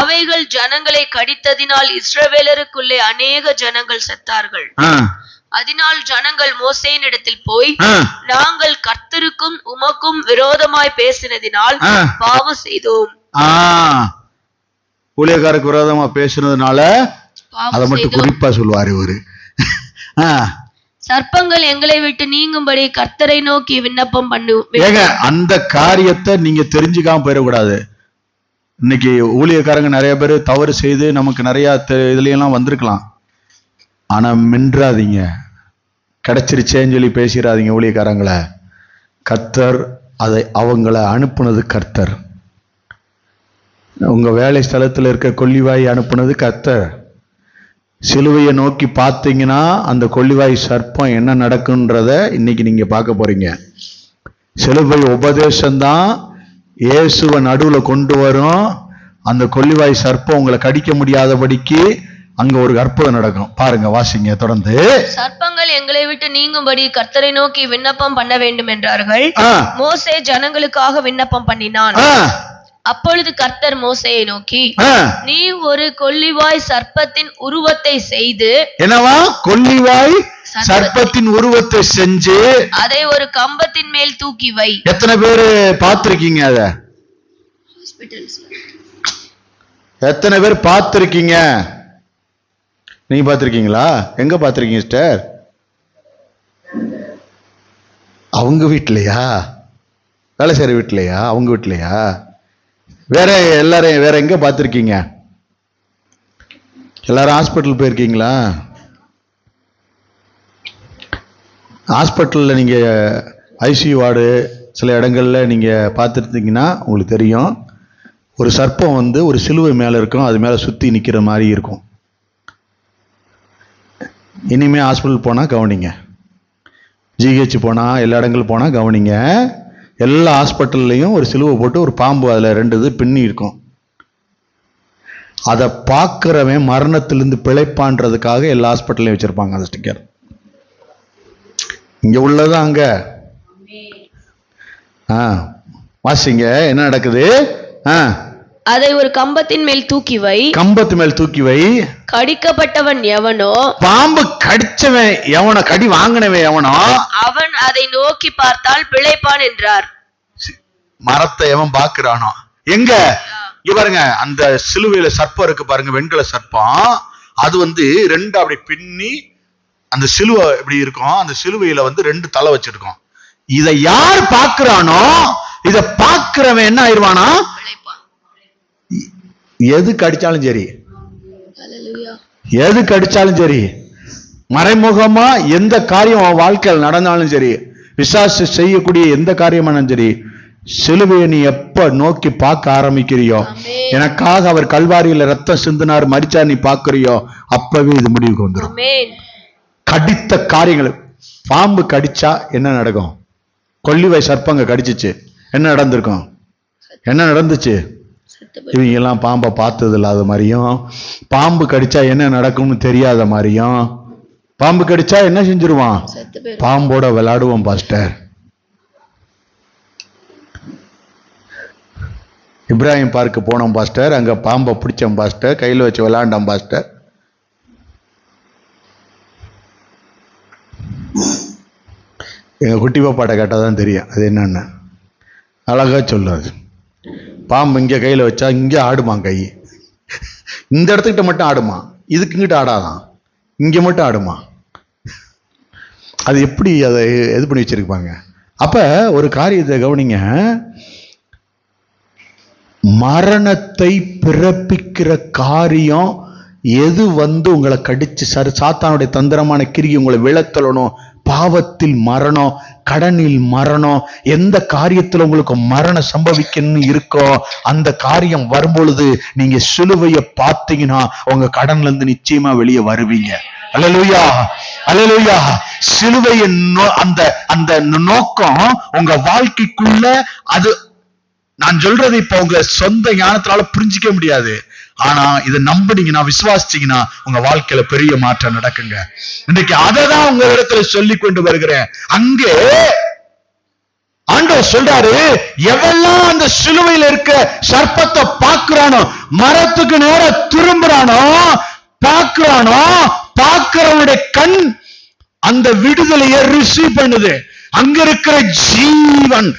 அவைகள் ஜனங்களை கடித்ததினால் இஸ்ரவேலருக்குள்ளே அநேக ஜனங்கள் செத்தார்கள். அதனால் ஜனங்கள் மோசேயின் இடத்தில் போய், நாங்கள் கர்த்தருக்கும் உமக்கும் விரோதமாய் பேசினதினால் பாவம் செய்தோம். ஊழியக்காரருக்கு விரோதமா பேசுனதுனால அதை மட்டும் குறிப்பா சொல்லுவாரு இவரு. சர்ப்பங்கள் எங்களை விட்டு நீங்கும்படி கர்த்தரை நோக்கி விண்ணப்பம் பண்ணுவோம். ஏங்க, அந்த காரியத்தை நீங்க தெரிஞ்சுக்காம போயிடக்கூடாது. இன்னைக்கு ஊழியக்காரங்க நிறைய பேர் தவறு செய்து நமக்கு நிறைய இதுல வந்திருக்கலாம். ஆனா மின்றாதீங்க, கிடைச்சிருச்சேன்னு சொல்லி பேசிடாதீங்க ஊழியக்காரங்களை. கர்த்தர் அதை அவங்கள அனுப்புனது கர்த்தர். உங்க வேலை ஸ்தலத்தில் இருக்க கொள்ளிவாய் அனுப்புனது கர்த்தர். சிலுவையை நோக்கி பார்த்தீங்கன்னா அந்த கொள்ளிவாய் சர்ப்பம் என்ன நடக்குன்றத இன்னைக்கு நீங்க பார்க்க போறீங்க. சிலுவை உபதேசம்தான் இயேசுவை நடுவுல கொண்டு வரும். அந்த கொள்ளிவாய் சர்ப்பம் உங்களை கடிக்க முடியாதபடிக்கு அங்க ஒரு அற்புதம் நடக்கும். பாருங்க, வாசிங்க தொடர்ந்து. சர்ப்பங்கள் எங்களை விட்டு நீங்கும்படி கர்த்தரை நோக்கி விண்ணப்பம் பண்ண வேண்டும் என்றார்கள். மோசே ஜனங்களுக்காக விண்ணப்பம் பண்ணினான். அப்பொழுது கர்த்தர் மோசேயை நோக்கி, நீ ஒரு கொள்ளிவாய் சர்ப்பத்தின் உருவத்தை செய்து, என்னவா? கொள்ளிவாய் சர்ப்பத்தின் உருவத்தை செஞ்சு அதை ஒரு கம்பத்தின் மேல் தூக்கி வை. எத்தனை பேரு பார்த்திருக்கீங்க? அத எத்தனை பேர் பார்த்திருக்கீங்க? நீங்க பார்த்திருக்கீங்களா? எங்க பார்த்திருக்கீங்க சிஸ்டர்? அவங்க வீட்லயா? வேலை செய்யற வீட்லயா? அவங்க வீட்லயா? வேற எல்லாரும் வேற எங்க பார்த்திருக்கீங்க? எல்லாரும் ஹாஸ்பிட்டல் போயிருக்கீங்களா? ஹாஸ்பிட்டலில் நீங்க ஐசியூ வார்டு சில இடங்கள்ல நீங்க பார்த்துருந்தீங்கன்னா உங்களுக்கு தெரியும். ஒரு சர்ப்பம் ஒரு சிலுவை மேல இருக்கும், அது மேல சுத்தி நிக்கிற மாதிரி இருக்கும். இனிமே ஹாஸ்பிட்டல் போனா கவனிங்க, ஜிஹெச் போனா, எல்லா இடங்களும் போனா கவனிங்க. எல்லா ஹாஸ்பிட்டல்லையும் ஒரு சிலுவை போட்டு ஒரு பாம்பு அதுல 2 இது பின்னி இருக்கும். அதை பார்க்கிறவன் மரணத்திலிருந்து பிழைப்பான்றதுக்காக எல்லா ஹாஸ்பிட்டல்லையும் வச்சிருப்பாங்க அந்த ஸ்டிக்கர். இங்க உள்ளது அங்க. வாசிங்க என்ன நடக்குது. அதை ஒரு கம்பத்தின் மேல் தூக்கி வை. கம்பத்து மேல் தூக்கி வை. கடிக்கப்பட்டவன் எவனோ, பாம்பு கடிச்சவன் எவனோ, கடி வாங்கினவன் எவனோ, அவன் அதை நோக்கி பார்த்தால் பிழைப்பான் என்றார். மரத்தை எவன் பாக்குறானோ, எங்க பாருங்க அந்த சிலுவையில சர்ப்பம் இருக்கு பாருங்க, வெண்கல சர்ப்பம். அது ரெண்டு அப்படி பின்னி அந்த சிலுவை இப்படி இருக்கும். அந்த சிலுவையில 2 தலை வச்சிருக்கோம். இதை யார் பாக்குறானோ, இத பாக்குறவன் என்ன ஆயிடுவானா, எது கடிச்சாலும் சரி, எது கடிச்சாலும் சரி, மறைமுகமா எந்த காரியம் அவன் வாழ்க்கையில் நடந்தாலும் சரி, விசாச செய்யக்கூடிய எந்த காரியமானாலும் சரி, சிலுவையை நீ எப்ப நோக்கி பார்க்க ஆரம்பிக்கிறியோ, எனக்காக அவர் கல்வாரியில ரத்தம் சிந்தினார் மரிச்சா நீ பாக்குறியோ, அப்பவே இது முடிவுக்கு வந்துடும். கடித்த காரியங்கள், பாம்பு கடிச்சா என்ன நடக்கும்? கொல்லிவை சர்ப்பங்க கடிச்சிச்சு, என்ன நடந்திருக்கும்? என்ன நடந்துச்சு? இவங்க எல்லாம் பாம்பை பார்த்தது இல்லாத மாதிரியும், பாம்பு கடிச்சா என்ன நடக்கும்னு தெரியாத மாதிரியும், பாம்பு கடிச்சா என்ன செஞ்சிருவான்? பாம்போட விளையாடுவோம் பாஸ்டர். இப்ராஹிம் பார்க்கு போனோம் பாஸ்டர், அங்க பாம்பை பிடிச்சோம் பாஸ்டர், கையில வச்சு விளையாண்டோம் பாஸ்டர். எங்க குட்டி பாப்பாட்ட கேட்டாதான் தெரியும் அது என்னன்னு. அழகா சொல்லாது. பாம்பு இங்க கையில வச்சா இங்க ஆடுமா, கை இந்த இடத்துக்கிட்ட மட்டும் ஆடுமா, இதுக்கு இங்கிட்ட ஆடாதான், இங்க மட்டும் ஆடுமா. அது எப்படி அதை இது பண்ணி வச்சிருப்பாங்க. அப்ப ஒரு காரியத்தை கவனிங்க, மரணத்தை பிறப்பிக்கிற காரியம் எது உங்களை கடிச்சு சாத்தானுடைய தந்திரமான கிரியை உங்களை விளத்தலணும். பாவத்தில் மரணம், கடனில் மரணம், எந்த காரியத்துல உங்களுக்கு மரணம் சம்பவிக்கணும்னு இருக்கோ அந்த காரியம் வரும்பொழுது நீங்க சிலுவையை பார்த்தீங்கன்னா உங்க கடன்ல இருந்து நிச்சயமா வெளியே வருவீங்க. அல்லேலூயா, அல்லேலூயா. சிலுவையின் அந்த அந்த நோக்கம் உங்க வாழ்க்கைக்குள்ள, அது நான் சொல்றது இப்ப உங்க சொந்த ஞானத்தினால புரிஞ்சிக்க முடியாது. ஆனா இதை நம்பினீங்கன்னா, விசுவாசிச்சீங்கன்னா உங்க வாழ்க்கையில பெரிய மாற்றம் நடக்குங்க. இன்னைக்கு அதை தான் உங்க இடத்துல சொல்லி கொண்டு வருகிறேன். அங்கே ஆண்டவர் சொல்றாரு, எவெல்லாம் அந்த சிலுவையில் இருக்க சர்ப்பத்தை பார்க்கிறானோ, மரத்துக்கு நேரம் திரும்புறானோ, பார்க்கிறானோ, பார்க்கிறவனுடைய கண் அந்த விடுதலையை ரிசீவ் பண்ணுது. அங்க இருக்கிற ஜீவன்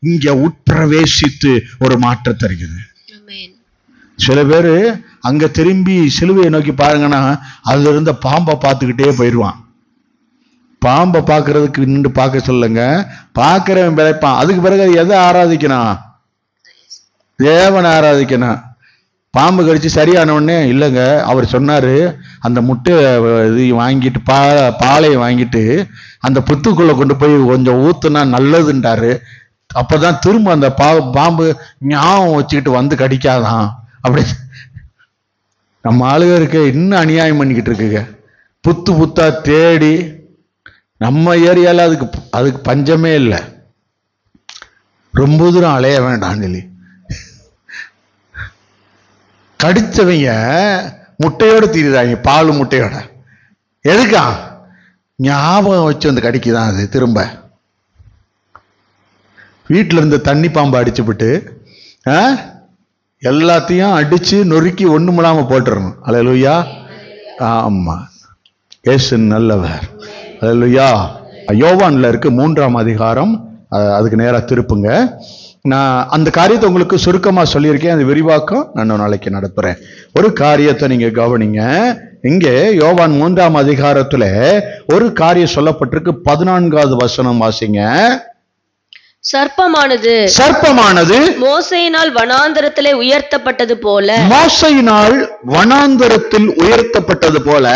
இங்க உட்பிரவேசித்து ஒரு மாற்றம் தருகிறது. சில பேரு அங்க திரும்பி சிலுவையை நோக்கி பாருங்கன்னா அதுல இருந்த பாம்பை பார்த்துக்கிட்டே போயிடுவான். பாம்பை பார்க்கறதுக்கு நின்று பார்க்க சொல்லுங்க, பார்க்கிறவன் பிழைப்பான். அதுக்கு பிறகு எதை ஆராதிக்கணும்? தேவனை ஆராதிக்கணும். பாம்பு கடிச்சு சரியான உடனே இல்லைங்க, அவர் சொன்னாரு அந்த முட்டை இது வாங்கிட்டு பாலையை வாங்கிட்டு அந்த புத்துக்குள்ள கொண்டு போய் கொஞ்சம் ஊத்துனா நல்லதுன்றாரு. அப்பதான் திரும்ப அந்த பாம்பு ஞாபகம் வச்சுக்கிட்டு வந்து கடிக்காதான். அப்படி நம்ம ஆளுகருக்கு இன்னும் அநியாயம் பண்ணிக்கிட்டு இருக்குங்க. புத்தா தேடி நம்ம ஏரியால அதுக்கு பஞ்சமே இல்லை. ரொம்ப தூரம் அலைய வேண்டாம் சொல்லி கடிச்சவங்க முட்டையோட தீருறாங்க, பால் முட்டையோட. எதுக்கா? ஞாபகம் வச்சு வந்து கடிக்குதான். அது திரும்ப வீட்டுல இருந்து தண்ணி பாம்பு அடிச்சுவிட்டு எல்லாத்தையும் அடிச்சு நொறுக்கி ஒண்ணுமில்லாம போட்டுறணும். அல்லேலூயா. ஆமா, இயேசு நல்லவர். அல்லேலூயா. யோவான்ல இருக்கு 3ஆம் அதிகாரம், அதுக்கு நேரா திருப்புங்க. நான் அந்த காரியத்தை உங்களுக்கு சுருக்கமா சொல்லியிருக்கேன். அது விரிவாக்கம் நான் நாளைக்கு நடத்துறேன். ஒரு காரியத்தை நீங்க கவனிங்க. இங்கே யோவான் 3ஆம் அதிகாரத்துல ஒரு காரியம் சொல்லப்பட்டிருக்கு. 14வது வசனம் வாசிங்க. சர்ப்பமானது மோசேயினால் வனாந்தரத்திலே உயர்த்தப்பட்டது போல, மோசேயினால் வனாந்தரத்தில் உயர்த்தப்பட்டது போல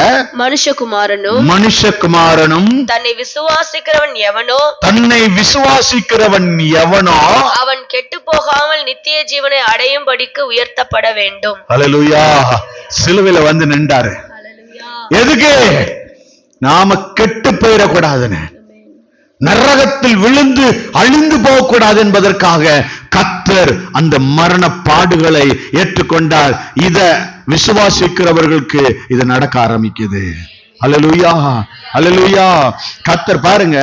மனுஷகுமாரனும் தன்னை விசுவாசிக்கிறவன் எவனோ அவன் கெட்டு போகாமல் நித்திய ஜீவனை அடையும்படிக்கு உயர்த்தப்பட வேண்டும். அல்லேலூயா. சிலுவையில வந்து நின்றாரு. எதுக்கு? நாம கெட்டு போயிடக்கூடாதுன்னு, நரகத்தில் விழுந்து அழிந்து போகக்கூடாது என்பதற்காக கர்த்தர் அந்த மரண பாடுகளை ஏற்றுக்கொண்டார். இத விசுவாசிக்கிறவர்களுக்கு இது நடக்க ஆரம்பிக்குது. அல்லேலூயா, அல்லேலூயா. கர்த்தர் பாருங்க,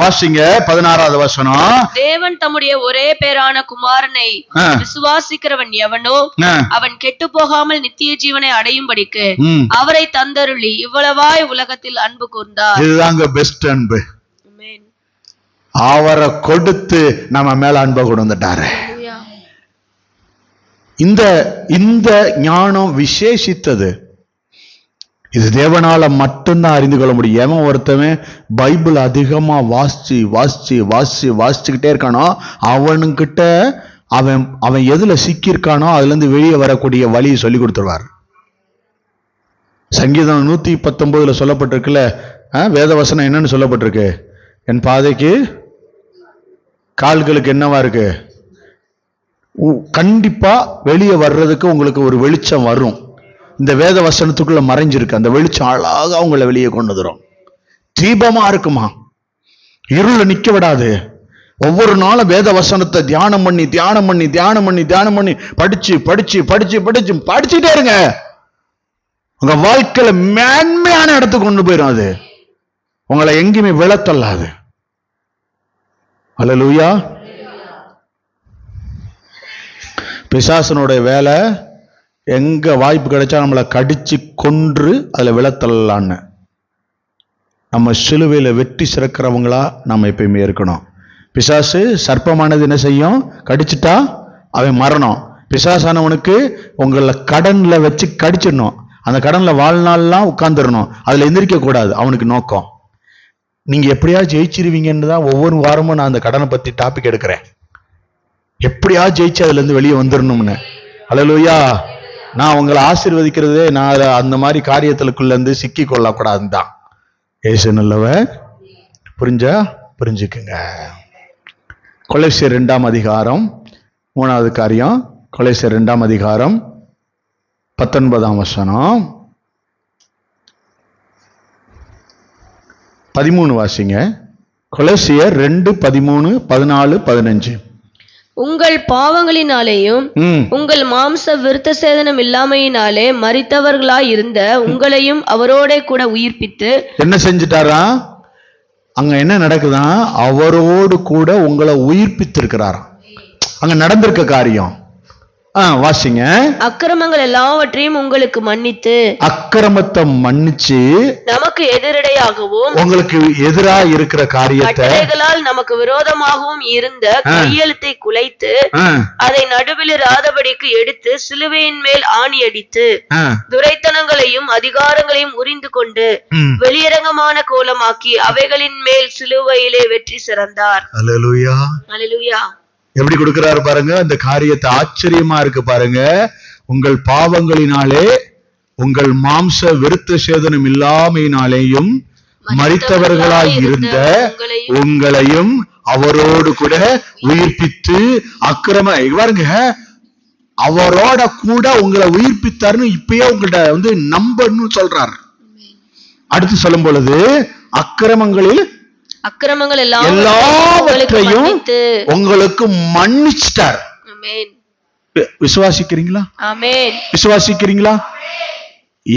வாசிங்க 16வது வசனம். தேவன் தம்முடைய ஒரே பேரான குமாரனை விசுவாசிக்கிறவன் எவனோ அவன் கெட்டு போகாமல் நித்திய ஜீவனை அடையும்படிக்கு அவரை தந்தருளி இவ்வளவாய் உலகத்தில் அன்பு கூர்ந்தார். இதுதாங்க பெஸ்ட் அன்பு. அவரை கொடுத்து நம்ம மேல அன்பை கொண்டு வந்துட்டாரு. இந்த ஞானம் விசேஷித்தது. இது தேவனால மட்டும்தான் அறிந்து கொள்ள முடியும். எவன் ஒருத்தவன் பைபிள் அதிகமா வாசிச்சுக்கிட்டே இருக்கானோ அவனுக்கிட்ட அவன் எதுல சிக்கியிருக்கானோ அதுல இருந்து வெளியே வரக்கூடிய வழியை சொல்லி கொடுத்துருவார். சங்கீதம் 119 சொல்லப்பட்டிருக்குல்ல, வேதவசனம் என்னன்னு சொல்லப்பட்டிருக்கு? என் பாதைக்கு கால்களுக்கு என்னவா இருக்கு? கண்டிப்பா வெளியே வர்றதுக்கு உங்களுக்கு ஒரு வெளிச்சம் வரும். இந்த வேத வசனத்துக்குள்ள மறைஞ்சிருக்கு. அந்த வெளிச்சம் அழகா உங்களை வெளியே கொண்டு வரும். தீபமா இருக்குமா, இருள நிக்க விடாது. ஒவ்வொரு நாளும் வேத வசனத்தை தியானம் பண்ணி படிச்சுட்டே இருங்க. உங்க வாழ்க்கையில மேன்மையான இடத்துக்கு கொண்டு போயிடும். அது உங்களை எங்கேயுமே விழத்தள்ளாது. அல்லேலூயா. பிசாசனுடைய வேலை எங்க வாய்ப்பு கிடைச்சா நம்மளை கடிச்சு கொன்று அதுல விழத்தள்ளான்னு. நம்ம சிலுவையில வெற்றி சிறக்கிறவங்களா நம்ம எப்பயுமே இருக்கணும். பிசாசு சர்ப்பமானது என்ன செய்யும்? கடிச்சிட்டா அவன் மரணம். பிசாசானவனுக்கு உங்களை கடன்ல வச்சு கடிச்சிடணும். அந்த கடன்ல வாழ்நாள்லாம் உட்கார்ந்துடணும். அதுல எந்திரிக்க கூடாது. அவனுக்கு நோக்கம் நீங்க எப்படியா ஜெயிச்சிருவீங்கன்னு தான் ஒவ்வொரு வாரமும் நான் அந்த கடனை பத்தி டாபிக் எடுக்கிறேன். எப்படியா ஜெயிச்சு அதுல இருந்து வெளியே வந்துடணும்னு. அல்லேலூயா. நான் உங்களை ஆசீர்வதிக்கிறதே நான் அந்த மாதிரி காரியத்துக்குள்ள இருந்து சிக்கி கொள்ளக்கூடாதுன்னு தான். ஏசு நல்லவர். புரிஞ்சுக்குங்க. கொலோசியர் 2ஆம் அதிகாரம் 3வது காரியம். கொலோசியர் 2ஆம் அதிகாரம் 19ஆம் வசனம் 13 வாசிங்க. கொலோசியர் 2:13, 14, 15. உங்கள் பாவங்களினாலேயும் உங்கள் மாம்ச விருத்த சேதனம் இல்லாமையினாலே மரித்தவர்களாய் இருந்த உங்களையும் அவரோட கூட உயிர்ப்பித்து என்ன செஞ்சிட்டாரா? அங்க என்ன நடக்குதான்? அவரோடு கூட உங்களை உயிர்ப்பித்து இருக்கிறாராம். அங்க நடந்திருக்க காரியம் வாசிங்க. அக்கிரமங்கள் எல்லாவற்றையும் உங்களுக்கு மன்னித்து, அக்கிரமத்தை மன்னிச்சு நமக்கு எதிரடையாகவும் உங்களுக்கு எதிராக இருக்கிற காரியத்தை நமக்கு விரோதமாகவும் இருந்த கையெழுத்தை குலைத்து அதை நடுவில் இராதபடிக்கு எடுத்து சிலுவையின் மேல் ஆணி அடித்து துரைத்தனங்களையும் அதிகாரங்களையும் உரிந்து கொண்டு வெளியரங்கமான கோலமாக்கி அவைகளின் மேல் சிலுவையிலே வெற்றி சிறந்தார். அல்லேலூயா, அல்லேலூயா. எப்படி கொடுக்கிறாரு பாருங்க. அந்த காரியத்தை ஆச்சரியமா இருக்கு பாருங்க. உங்கள் பாவங்களினாலே உங்கள் மாம்ச விருத்த சேதனம் இல்லாமையினாலேயும் மரித்தவர்களாய் இருந்த உங்களையும் அவரோடு கூட உயிர்ப்பித்து பாருங்க, அவரோட கூட உங்களை உயிர்ப்பித்தாருன்னு இப்பயே உங்கள்கிட்ட நம்பர்னு சொல்றாரு. அடுத்து சொல்லும் பொழுது அக்கிரமங்கள் எல்லாவற்றையும் உங்களுக்கு மன்னிச்சிட்டார். விசுவாசிக்கிறீங்களா? விசுவாசிக்கிறீங்களா?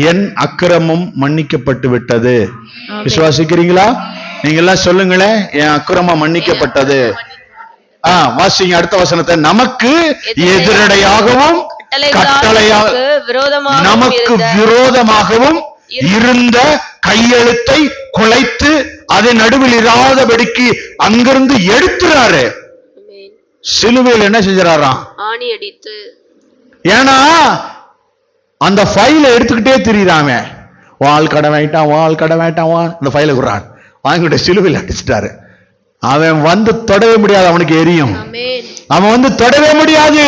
என் அக்கிரமம் மன்னிக்கப்பட்டு விட்டது. விசுவாசிக்கிறீங்களா? நீங்க எல்லாம் சொல்லுங்களேன், என் அக்கிரமம் மன்னிக்கப்பட்டது. வாசிங்க அடுத்த வசனத்தை. நமக்கு எதிரடையாகவும் நமக்கு விரோதமாகவும் இருந்த கையெழுத்தை குலைத்து அதை நடுவில் இராதபடிக்கு அங்கிருந்து எடுத்துறாரு. சிலுவையில் என்ன செஞ்சாராம்? ஆணி அடித்து. ஏன்னா அந்த ஃபைலை எடுத்துக்கிட்டே திரியிறாம, வால் கடை வேண்டாம் அந்த ஃபைலை குறான் வாங்கிட்டு சிலுவையில் அடிச்சுட்டாரு. அவன் தொடவே முடியாது. அவனுக்கு எரியும். அவன் தொடவே முடியாது.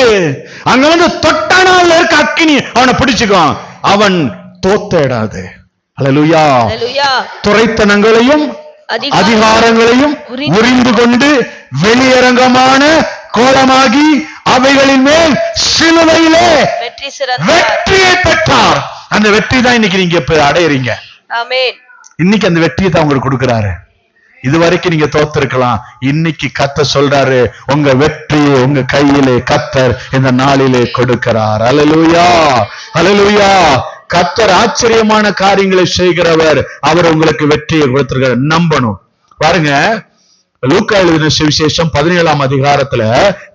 அங்க தொட்டானால இருக்க அக்கினி அவனை பிடிச்சுக்கும். அவன் தோத்தேடாது. அல்லேலூயா. துரைத்தனங்களையும் அதிகாரங்களையும் உரிந்து கொண்டு வெளியரங்கமான கோலமாகி அவைகளின் மேல் சிலுவையிலே வெற்றியை பெற்றார். அந்த வெற்றி தான் இன்னைக்கு நீங்க அடையறீங்க. இன்னைக்கு அந்த வெற்றியை தான் உங்களுக்கு கொடுக்கிறாரு. இது வரைக்கும் நீங்க தோத்திருக்கலாம். இன்னைக்கு கர்த்தர் சொல்றாரு, உங்க வெற்றியை உங்க கையிலே கர்த்தர் இந்த நாளிலே கொடுக்கிறார். அல்லேலூயா, அல்லேலூயா. கர்த்தர் ஆச்சரியமான காரியங்களை செய்கிறவர். அவர் உங்களுக்கு வெற்றியை கொடுத்திருக்கிறார். நம்பணும். பாருங்க, லூக்கா எழுதின சுவிசேஷம் 17ஆம் அதிகாரத்துல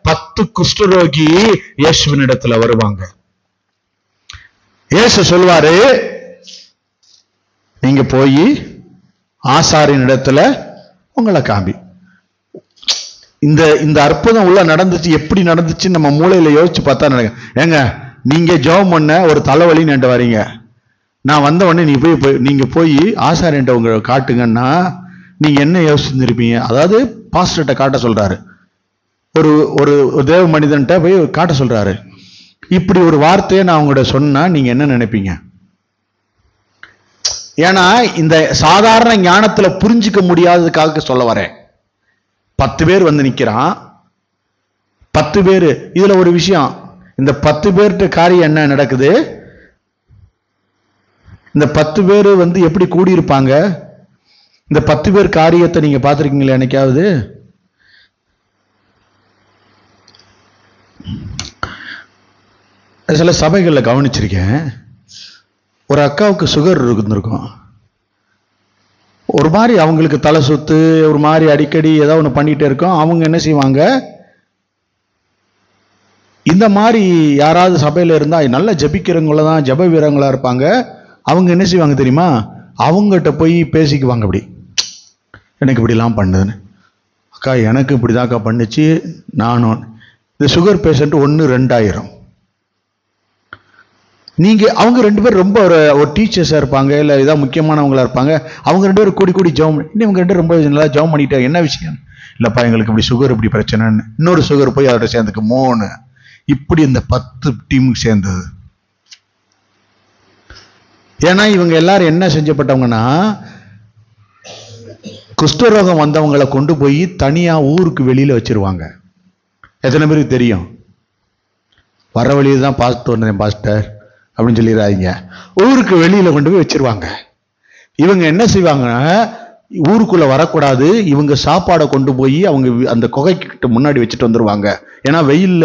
10 குஷ்டரோகி இயேசுவின் இடத்துல வருவாங்க. இயேசு சொல்வாரு, நீங்க போய் ஆசாரின் இடத்துல உங்களை காம்பி. இந்த அற்புதம் உள்ள நடந்துச்சு. எப்படி நடந்துச்சு நம்ம மூளையில யோசிச்சு பார்த்தா நடக்கும். ஏங்க, நீங்க ஜெபம் பண்ண ஒரு தலைவலின்னு என்கிட்ட வரீங்க, நான் வந்த உடனே நீங்க போய் ஆசாரியன்ட்ட உங்களை காட்டுங்கன்னா நீங்க என்ன யோசிச்சிருப்பீங்க? அதாவது பாஸ்டர்கிட்ட காட்ட சொல்றாரு, ஒரு ஒரு தேவ மனிதன்ட்ட போய் காட்ட சொல்றாரு. இப்படி ஒரு வார்த்தையை நான் உங்கள்கிட்ட சொன்னா நீங்க என்ன நினைப்பீங்க? ஏன்னா இந்த சாதாரண ஞானத்துல புரிஞ்சுக்க முடியாததுக்காக சொல்ல வரேன். 10 பேர் வந்து நிக்கிறான். 10 பேர். இதுல ஒரு விஷயம், இந்த 10 பேர்கிட்ட காரியம் என்ன நடக்குது? இந்த 10 பேர் வந்து எப்படி கூடியிருப்பாங்க? இந்த 10 பேர் காரியத்தை நீங்க பார்த்திருக்கீங்களா என்னைக்காவது? சில சபைகளில் கவனிச்சிருக்கேன். ஒரு அக்காவுக்கு சுகர் இருந்திருக்கும். ஒரு மாதிரி அவங்களுக்கு தலை சுத்து, ஒரு மாதிரி அடிக்கடி ஏதோ ஒன்று பண்ணிட்டே இருக்கும். அவங்க என்ன செய்வாங்க, இந்த மாதிரி யாராவது சபையில் இருந்தால் நல்ல ஜபிக்கிறவங்கள தான், ஜப வீரங்களா இருப்பாங்க. அவங்க என்ன செய்வாங்க தெரியுமா? அவங்ககிட்ட போய் பேசிக்குவாங்க. அப்படி எனக்கு இப்படிலாம் பண்ணுதுன்னு. அக்கா எனக்கு இப்படிதாக்கா பண்ணுச்சு. நானும் இந்த சுகர் பேஷண்ட் 1-2 நீங்க அவங்க 2 பேர் ரொம்ப ஒரு டீச்சர்ஸா இருப்பாங்க, இல்லை ஏதாவது முக்கியமானவங்களா இருப்பாங்க. அவங்க 2 பேரும் கூடி ஜெபம், இன்னும் இவங்க 2 பேரும் ரொம்ப நல்லா ஜெபம் பண்ணிட்டாங்க. என்ன விஷயம்? இல்லப்பா எங்களுக்கு இப்படி சுகர் இப்படி பிரச்சனைன்னு. இன்னொரு சுகர் போய் அதோட சேர்ந்துக்கு 3. இப்படி இந்த 10 டீமுக்கு சேர்ந்தது. ஏன்னா இவங்க எல்லாரும் என்ன செஞ்சப்பட்டவங்கன்னா, குஷ்டரோகம் வந்தவங்களை கொண்டு போய் தனியா ஊருக்கு வெளியில வச்சிருவாங்க. எத்தனை பேருக்கு தெரியும்? வர வழியை தான் பார்த்துட்டு வந்தேன் பாஸ்டர் அப்படின்னு சொல்லிடுறாங்க. ஊருக்கு வெளியில கொண்டு போய் வச்சிருவாங்க. இவங்க என்ன செய்வாங்கன்னா, ஊருக்குள்ள வரக்கூடாது, இவங்க சாப்பாடை கொண்டு போய் அவங்க அந்த குகைக்கிட்ட முன்னாடி வச்சுட்டு வந்துருவாங்க. ஏன்னா வெயில்ல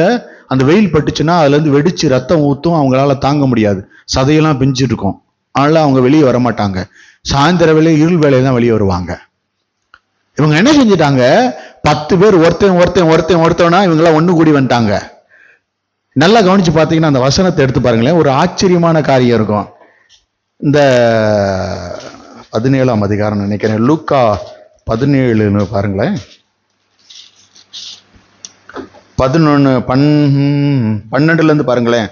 அந்த வெயில் பட்டுச்சுன்னா அதுல இருந்து வெடிச்சு ரத்தம் ஊத்தும், அவங்களால தாங்க முடியாது, சதையெல்லாம் பிஞ்சிட்டு இருக்கும். அதனால அவங்க வெளியே வர மாட்டாங்க. சாயந்தர வேலை இருள் வேலையை தான் வெளியே வருவாங்க. இவங்க என்ன செஞ்சிட்டாங்க, 10 பேர் ஒருத்தனா இவங்கெல்லாம் ஒண்ணு கூடி வந்துட்டாங்க. நல்லா கவனிச்சு பார்த்தீங்கன்னா அந்த வசனத்தை எடுத்து பாருங்களேன், ஒரு ஆச்சரியமான காரியம் இருக்கும். இந்த 17ஆம் அதிகாரம் நினைக்கிறேன், லூக்கா 17 பாருங்களேன். 11-12 இருந்து பாருங்களேன்.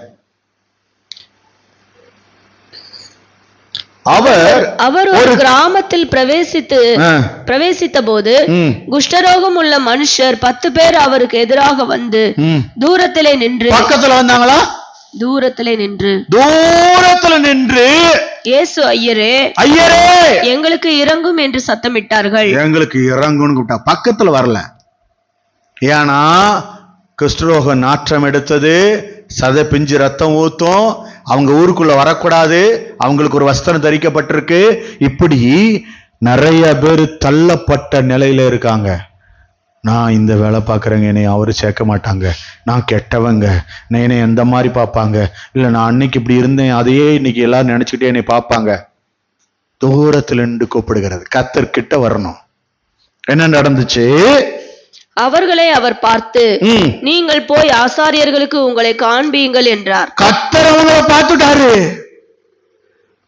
அவர் ஒரு கிராமத்தில் பிரவேசித்த போது குஷ்டரோகம் உள்ள மனுஷர் 10 பேர் அவருக்கு எதிராக வந்து தூரத்திலே நின்று, பக்கத்துல வந்தாங்களா? தூரத்திலே நின்று இயேசு ஐயரே எங்களுக்கு இறங்கும் என்று சத்தமிட்டார்கள். எங்களுக்கு இறங்கும்னு கூப்பிட்டா, பக்கத்துல வரல. ஏன்னா குஷ்டரோக நாற்றம் எடுத்தது, சதை பிஞ்சு ரத்தம் ஊத்தும், அவங்க ஊருக்குள்ள வரக்கூடாது, அவங்களுக்கு ஒரு வஸ்திரம் தரிக்கப்பட்டிருக்கு. இப்படி நிறைய பேர் தள்ளப்பட்ட நிலையில இருக்காங்க. நான் இந்த வேலை பார்க்குறேங்க, என்னை அவரு சேர்க்க மாட்டாங்க, நான் கெட்டவங்க, என்னை எந்த மாதிரி பார்ப்பாங்க, இல்லை நான் அன்னைக்கு இப்படி இருந்தேன் அதையே இன்னைக்கு எல்லாரும் நினைச்சுக்கிட்டே என்னை பார்ப்பாங்க. தூரத்துல நின்று கூப்பிடுகிறது. கர்த்தர் கிட்ட வரணும். என்ன நடந்துச்சு? அவர்களை அவர் பார்த்து, நீங்கள் போய் ஆசாரியர்களுக்கு உங்களை காண்பியுங்கள் என்றார். கர்த்தர் அவங்களை பார்த்துட்டாரு.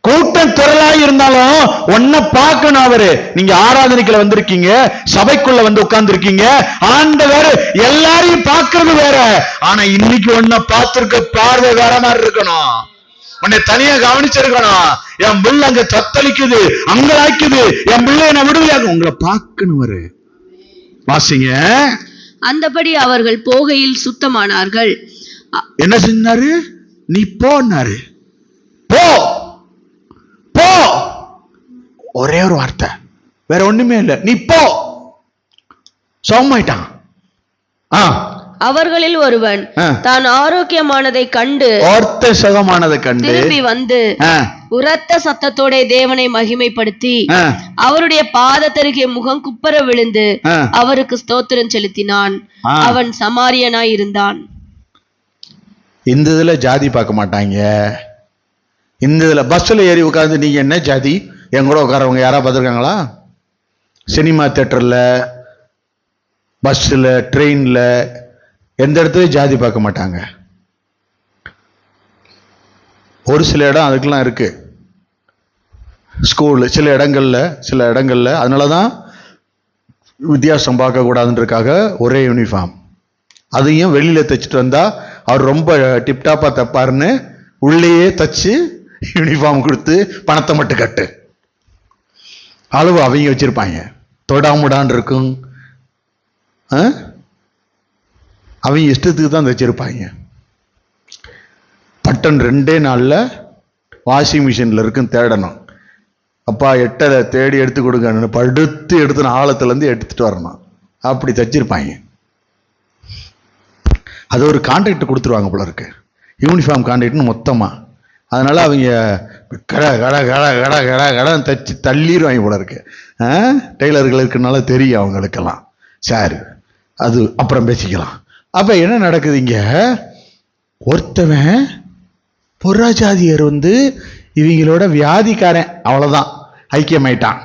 கூட்டம் திரளாய் இருந்தாலும் ஒன்ன பார்க்கணும். அவரு, நீங்க ஆராதனைக்குள்ள வந்திருக்கீங்க, சபைக்குள்ள வந்து உட்கார்ந்து இருக்கீங்க, ஆண்டவர் எல்லாரையும் பார்க்கறது வேற. ஆனா இன்னைக்கு ஒன்ன பார்த்திருக்க பார்வை வேற மாதிரி இருக்கணும். உன்னை தனியா கவனிச்சிருக்கணும். என் பிள்ளை அங்க தத்தளிக்குது, அங்கலாய்க்குது, என் பிள்ளை என்ன விடுதலையாகும், உங்களை பார்க்கணும். அவரு வாசிங்க. அந்தபடி அவர்கள் போகையில் சுத்தமானார்கள். என்ன செஞ்சாரு? நீ போனாரு. போ போ, ஒரே ஒரு வார்த்தை, வேற ஒண்ணுமே இல்லை. நீ போ. சௌமாயிட்டான். அவர்களில் ஒருவன் தான் ஆரோக்கியமானதை கண்டு திரும்பி வந்து உரத்த சத்தத்தோட தேவனை மகிமைப்படுத்தி அவருடைய பாதத்தருகே முகம் குப்பர விழுந்து அவருக்கு ஸ்தோத்திரம் செலுத்தினான். அவன் சமாரியனாய் இருந்தான். இந்த இதுல ஜாதி பார்க்க மாட்டாங்க. இந்த இதுல பஸ்ல ஏறி உட்கார்ந்து நீங்க என்ன ஜாதி என் கூட உட்காரவங்க யாரா பார்த்துருக்காங்களா? சினிமா தியேட்டர்ல, பஸ்ல, ட்ரெயின்ல, எந்த இடத்துலயும் ஜாதி பார்க்க மாட்டாங்க. ஒரு சில இடம் அதுக்கெல்லாம் இருக்கு. ஸ்கூல் சில இடங்கள்ல அதனாலதான் வித்தியாசம் பார்க்க கூடாதுன்றதுக்காக ஒரே யூனிஃபார்ம். அதையும் வெளியில தைச்சிட்டு வந்தா அவர் ரொம்ப டிப்டாப்பா தப்பாருன்னு உள்ளேயே தச்சு யூனிஃபார்ம் கொடுத்து பணத்தை மட்டும் கட்டு அளவு அவங்க வச்சிருப்பாங்க. தொடாமுடான் இருக்கும். அவங்க இஷ்டத்துக்கு தான் தைச்சிருப்பாங்க. பட்டன் 2 நாள்ல வாஷிங் மிஷின்ல இருக்குன்னு தேடணும். அப்பா எட்டரை தேடி எடுத்து கொடுங்க, படுத்து எடுத்து ஆழத்துல இருந்து எடுத்துட்டு வரணும். அப்படி தச்சிருப்பாங்க. அது ஒரு கான்ட்ராக்ட் கொடுத்துருவாங்க போல இருக்கு, யூனிஃபார்ம் கான்ட்ராக்ட்னு மொத்தமா. அதனால அவங்க கட கட கட கட கட கடன் தச்சு தள்ளிடுவாங்க போல இருக்கு. டெய்லர்களுக்குனால தெரியும் அவங்களுக்கெல்லாம். சார் அது அப்புறம் பேசிக்கலாம். அப்ப என்ன நடக்குது இங்க? ஒருத்தவன் புறஜாதியர் வந்து இவங்களோட வியாதிக்காரன், அவ்வளவுதான், ஐக்கியமாயிட்டான்,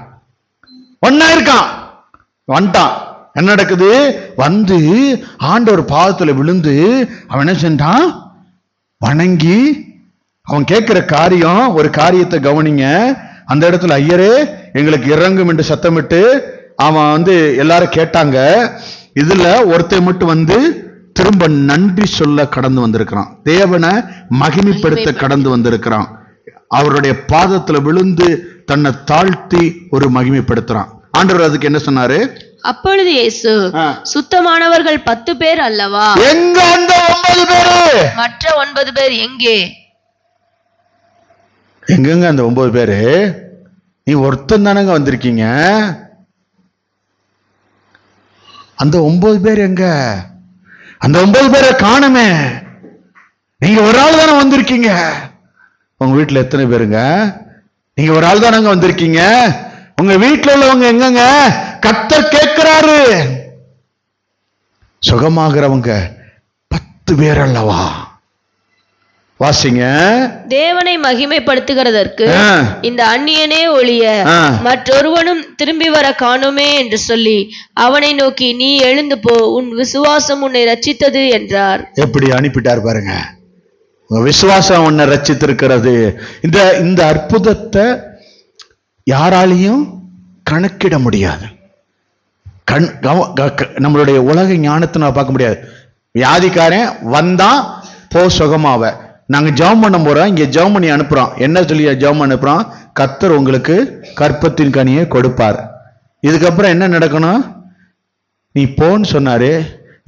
ஒன்னா இருக்கான், வந்துட்டான். என்ன நடக்குது? வந்து ஆண்டவர் பாதத்துல விழுந்து அவன் என்ன செஞ்சான்? வணங்கி அவன் கேட்கிற காரியம், ஒரு காரியத்தை கவனிங்க. அந்த இடத்துல ஐயரே எங்களுக்கு இறங்கும் என்று சத்தமிட்டு அவன் வந்து எல்லாரும் கேட்டாங்க. இதுல ஒருத்தன் மட்டும் வந்து திரும்ப நன்றி சொல்ல கடந்து வந்திருக்கிறான், தேவனை மகிமைப்படுத்த கடந்து வந்திருக்கிறான். அவருடைய பாதத்துல விழுந்து தன்னை தாழ்த்தி ஒரு மகிமைப்படுத்துறான். ஆண்டவர் அதுக்கு என்ன சொன்னாரு? அப்பொழுது இயேசு, சுத்தமானவர்கள் 10 பேர் அல்லவா? எங்க அந்த 9 பேரு? மற்ற 9 பேர் எங்கே? எங்கங்க அந்த 9 பேரு? நீ ஒருத்தன் தானங்க வந்திருக்கீங்க. அந்த 9 பேர் எங்க? அந்த 9 பேரை காணுமே. நீங்க ஒரு ஆள் தானே வந்திருக்கீங்க. உங்க வீட்டுல எத்தனை பேருங்க? நீங்க ஒரு ஆள் தானங்க வந்திருக்கீங்க. உங்க வீட்டுல உள்ளவங்க எங்கங்க? கர்த்தர் கேட்கிறாரு. சுகமாகிறவங்க 10 பேர் அல்லவா? வாசிங்க. தேவனை மகிமைப்படுத்துகிறதற்கு இந்த அந்நியனே ஒழிய மற்றொருவனும் திரும்பி வர காணுமே என்று சொல்லி அவனை நோக்கி, நீ எழுந்து போ, உன் விசுவாசம் உன்னை ரட்சித்தது என்றார். எப்படி அனுப்பிட்டார் பாருங்க. உங்க விசுவாசம் உன்னை ரட்சித்திருக்கிறது. இந்த அற்புதத்தை யாராலையும் கணக்கிட முடியாது. நம்மளுடைய உலக ஞானத்தை நான் பார்க்க முடியாது. வியாதிக்காரன் வந்தான், போ சுகமாவ. நாங்க ஜெபம் பண்ண போறோம், இங்க ஜெபம் பண்ணி அனுப்புறோம். என்ன சொல்லி ஜெபம் அனுப்புறோம்? கர்த்தர் உங்களுக்கு கற்பத்தின் கனியை கொடுப்பார். இதுக்கப்புறம் என்ன நடக்கணும்? நீ போன்னு சொன்னாரு,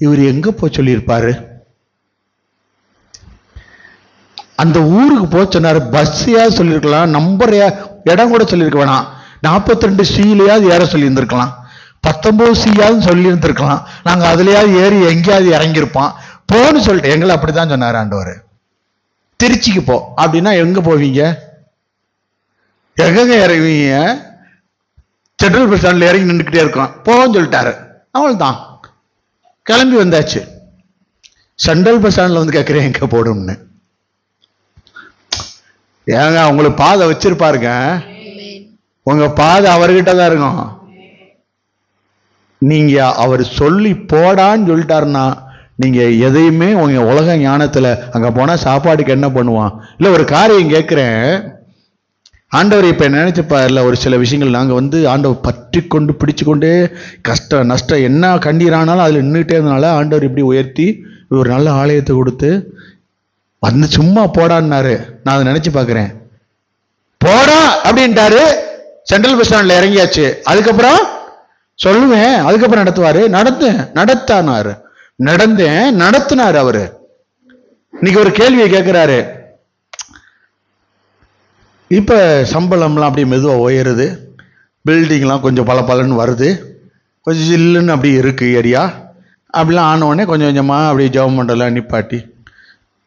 இவர் எங்க போ சொல்லியிருப்பாரு? அந்த ஊருக்கு போ சொன்னாரு. பஸ்ஸையா சொல்லியிருக்கலாம், நம்பரையா, இடம் கூட சொல்லியிருக்க வேணாம். 42 சீலையாவது ஏற சொல்லி இருந்திருக்கலாம், 19 சீயாவது சொல்லி இருந்திருக்கலாம். நாங்க அதுலயாவது ஏறி எங்கேயாவது இறங்கியிருப்போம். போன்னு சொல்லிட்டு எங்களை அப்படித்தான் சொன்னாரு ஆண்டவர். திருச்சிக்கு போ அப்படின்னா எங்க போவீங்க? எங்க இறங்குவீங்க? சென்ட்ரல் பஸ் ஸ்டாண்ட்ல இறங்கி நின்றுக்கிட்டே இருக்கோம். போன்னு சொல்லிட்டாரு, அவள்தான் கிளம்பி வந்தாச்சு. சென்ட்ரல் பஸ் ஸ்டாண்ட்ல வந்து கேட்கிறேன் எங்க போடும்னு. ஏங்க உங்களுக்கு பாதை வச்சிருப்பாருங்க, உங்க பாதை அவர்கிட்ட தான் இருக்கும். நீங்க அவர் சொல்லி போடான்னு சொல்லிட்டாருன்னா நீங்க எதையுமே உங்க உலக ஞானத்துல அங்க போனா சாப்பாடுக்கு என்ன பண்ணுவான்? இல்ல ஒரு காரியம் கேட்கிறேன், ஆண்டவர் இப்ப நினைச்சுப்பா இல்ல, ஒரு சில விஷயங்கள் நாங்க வந்து ஆண்டவர் பற்றி கொண்டு பிடிச்சு கொண்டே கஷ்டம் நஷ்டம் என்ன கண்ணீரானாலும் அதுல நின்றுட்டே இருந்தனால ஆண்டவர் இப்படி உயர்த்தி ஒரு நல்ல ஆலயத்தை கொடுத்து வந்து சும்மா போடான்னாரு. நான் அதை நினைச்சு பாக்குறேன். போடா அப்படின்ட்டாரு, சென்ட்ரல் பஸ் ஸ்டாண்ட்ல இறங்கியாச்சு. அதுக்கப்புறம் சொல்லுவேன், அதுக்கப்புறம் நடத்துவாரு. நடத்தானாரு, நடத்தினாரு அவரு. இன்னைக்கு ஒரு கேள்வியை கேட்கிறாரு. இப்ப சம்பளம்லாம் அப்படியே மெதுவா உயருது, பில்டிங்லாம் கொஞ்சம் பல பலன்னு வருது, கொஞ்சம் ஜில்லுன்னு அப்படி இருக்கு ஏரியா. அப்படிலாம் ஆன உடனே கொஞ்சம் கொஞ்சமா அப்படியே ஜெபம் பண்றதெல்லாம் நிப்பாட்டி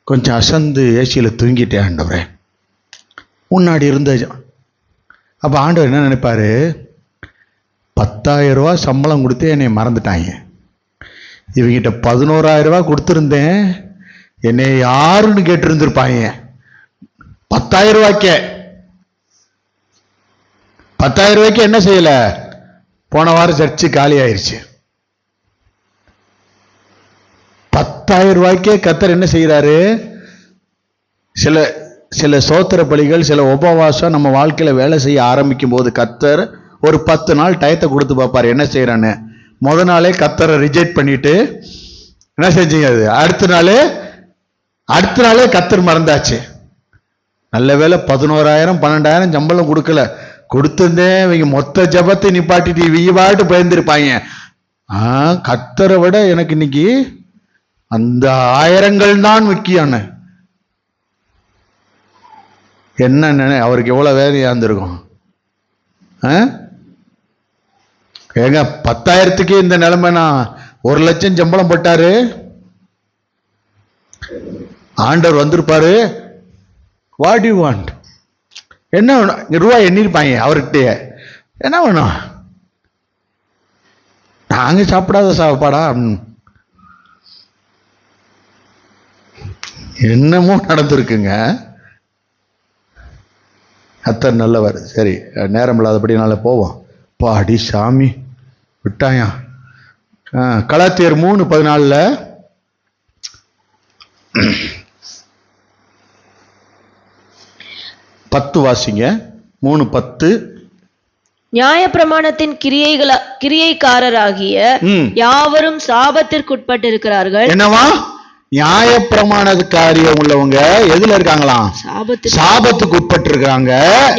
கொஞ்சம் அசந்து ஏசியில் தூங்கிட்டேன் ஆண்டவரே. முன்னாடி இருந்த அப்போ ஆண்டவர் என்ன நினைப்பாரு, 10,000 ரூபா சம்பளம் கொடுத்து என்னை மறந்துட்டாங்க, இவங்கிட்ட 11,000 ரூபா கொடுத்துருந்தேன் என்னை யாருன்னு கேட்டிருந்திருப்பாங்க. 10,000 ரூபாய்க்கே 10,000 ரூபாய்க்கு என்ன செய்யல, போன வாரம் சர்ச்சு காலி ஆயிடுச்சு. 10,000 ரூபாய்க்கே கர்த்தர் என்ன செய்யறாரு, சில சோத்திர பலிகள், சில உபவாசம் நம்ம வாழ்க்கையில வேலை செய்ய ஆரம்பிக்கும் போது கர்த்தர் ஒரு 10 நாள் டயத்தை கொடுத்து பார்ப்பாரு என்ன செய்யறான்னு. முத நாளே கர்த்தரை ரிஜெக்ட் பண்ணிட்டு என்ன செஞ்சீங்க, அது அடுத்த நாளே கர்த்தர் மறந்தாச்சு. நல்ல வேலை 11,000 12,000 சம்பளம் கொடுக்கல, கொடுத்திருந்தேன் இவங்க மொத்த ஜபத்தை நிப்பாட்டிட்டு இவங்க பாட்டு பயந்துருப்பாங்க. கர்த்தரை விட எனக்கு இன்னைக்கு அந்த 1000கள் தான் முக்கியம். என்ன அவருக்கு எவ்வளவு வேலையா இருந்திருக்கும். ஏங்க 10,000க்கு இந்த நிலைமைனா 1,00,000 சம்பளம் போட்டாரு, ஆண்டவர் வந்திருப்பாரு. வாட் யூ வாண்ட், என்ன வேணும், ரூபாய் எண்ணிருப்பாங்க அவர்கிட்ட. என்ன வேணும், நாங்க சாப்பிடாத சாப்பாடா, என்னமோ நடந்திருக்குங்க. கர்த்தர் நல்லவர். சரி, நேரம் இல்லாதபடினால போவோம். பாடி சாமி விட்டாயா. கலாத்தியர் 3:14 10 வாசிங்க. 3:10 நியாயப்பிரமாணத்தின் கிரியைக்காரராகிய யாவரும் சாபத்திற்குட்பட்டிருக்கிறார்கள். என்னவா, நியாயப்பிரமாண காரியம் உள்ளவங்க எதுல இருக்காங்களாம், சாபத்துக்கு உட்பட்டு இருக்காங்க.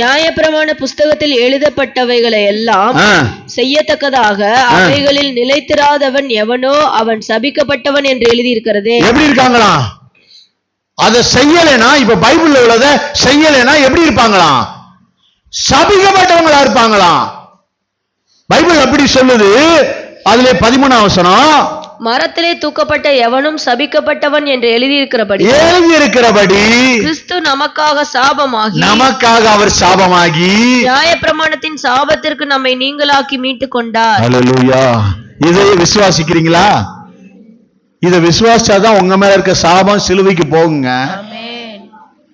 நியாயப்பிரமாண புஸ்தகத்தில் எழுதப்பட்டவைகளை எல்லாம் செய்யத்தக்கதாக அவைகளில் நிலைத்திராதவன் எவனோ அவன் சபிக்கப்பட்டவன் என்று எழுதியிருக்கிறது. எப்படி இருக்காங்களாம், அதை செய்யலைனா, இப்ப பைபிள்ல உள்ளத செய்யலைனா எப்படி இருப்பாங்களாம், சபிக்கப்பட்டவங்களா இருப்பாங்களாம். பைபிள் அப்படி சொல்லுது. அதுல 13ஆம் வசனம், மரத்திலே தூக்கப்பட்ட எவனும் சபிக்கப்பட்டவன் என்று எழுதியிருக்கிறபடி கிறிஸ்து நமக்காக அவர் சாபமாகி நியாயப்பிரமாணத்தின் சாபத்திற்கு நம்மை நீங்களாக்கி மீட்டுக் கொண்டார். அல்லேலூயா. இதை விசுவாசிக்கிறீங்களா? இதை விசுவாசிச்சாதான் உங்க மேல இருக்க சாபம் சிலுவைக்கு போகுங்க.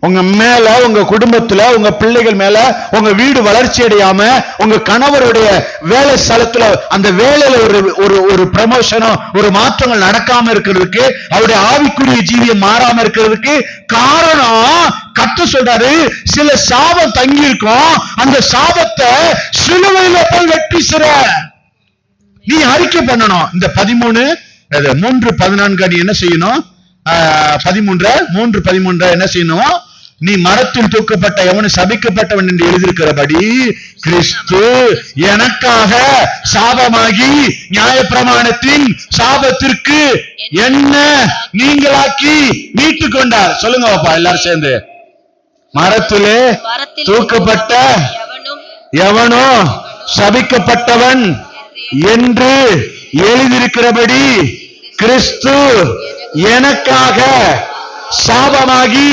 உங்க மேல, உங்க குடும்பத்துல, உங்க பிள்ளைகள் மேல, உங்க வீடு வளர்ச்சி அடையாம, உங்க கணவருடைய வேலை ஸ்தலத்துல அந்த வேலையில ஒரு ப்ரமோஷனோ ஒரு மாற்றங்கள் நடக்காம இருக்கிறதுக்கு, அவருடைய ஆவிக்குரிய ஜீவியம் மாறாம இருக்கிறதுக்கு காரணம் கர்த்தர் சொல்றாரு, சில சாபம் தங்கி இருக்கும், அந்த சாபத்தை சிலுவையில போய் வெட்டி சிற நீ அறிக்கை பண்ணணும். இந்த 3:14 நீ என்ன செய்யணும், 3:13 என்ன செய்யணும், நீ மரத்தில் தூக்கப்பட்ட எவனு சபிக்கப்பட்டவன் என்று எழுதியிருக்கிறபடி கிறிஸ்து எனக்காக சாபமாகி நியாயப்பிரமாணத்தின் சாபத்திற்கு என்ன நீங்களாக்கி மீட்டுக் கொண்டார். சொல்லுங்க பாப்பா எல்லாரும் சேர்ந்து. மரத்திலே தூக்கப்பட்ட எவனோ சபிக்கப்பட்டவன் என்று எழுதியிருக்கிறபடி கிறிஸ்து எனக்காக சாபமாகி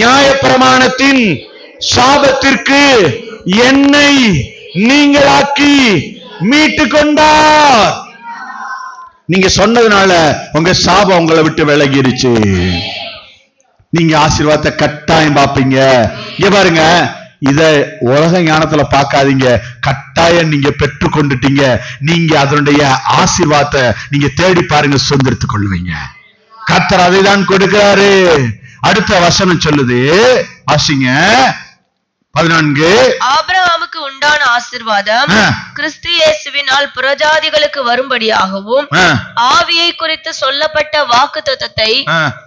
நியாயப்பிரமாணத்தின் சாபத்திற்கு என்னை நீங்களாக்கி மீட்டுக் கொண்டார். நீங்க சொன்னதுனால உங்க சாபம் உங்களை விட்டு விலகிருச்சு. நீங்க ஆசீர்வாதத்தை கட்டாயம் பார்ப்பீங்க. இங்க பாருங்க, இத உலக ஞானத்துல பார்க்காதீங்க, கட்டாயம் நீங்க பெற்று கொண்டுட்டீங்க. நீங்க அதனுடைய ஆசீர்வாதத்தை நீங்க தேடி பாருங்க, சுதந்திரத்துக் கொள்வீங்க. கர்த்தர் அதை தான் கொடுக்கிறாரு. அடுத்த வசனம் சொல்லுது, வாசிங்க. 14 ஆபிரகாமுக்கு உண்டான ஆசீர்வாதம் கிறிஸ்து இயேசுவினால் புறஜாதிகளுக்கு வரும்படியாகவும் ஆவியை குறித்து சொல்லப்பட்ட வாக்குத்தத்தத்தை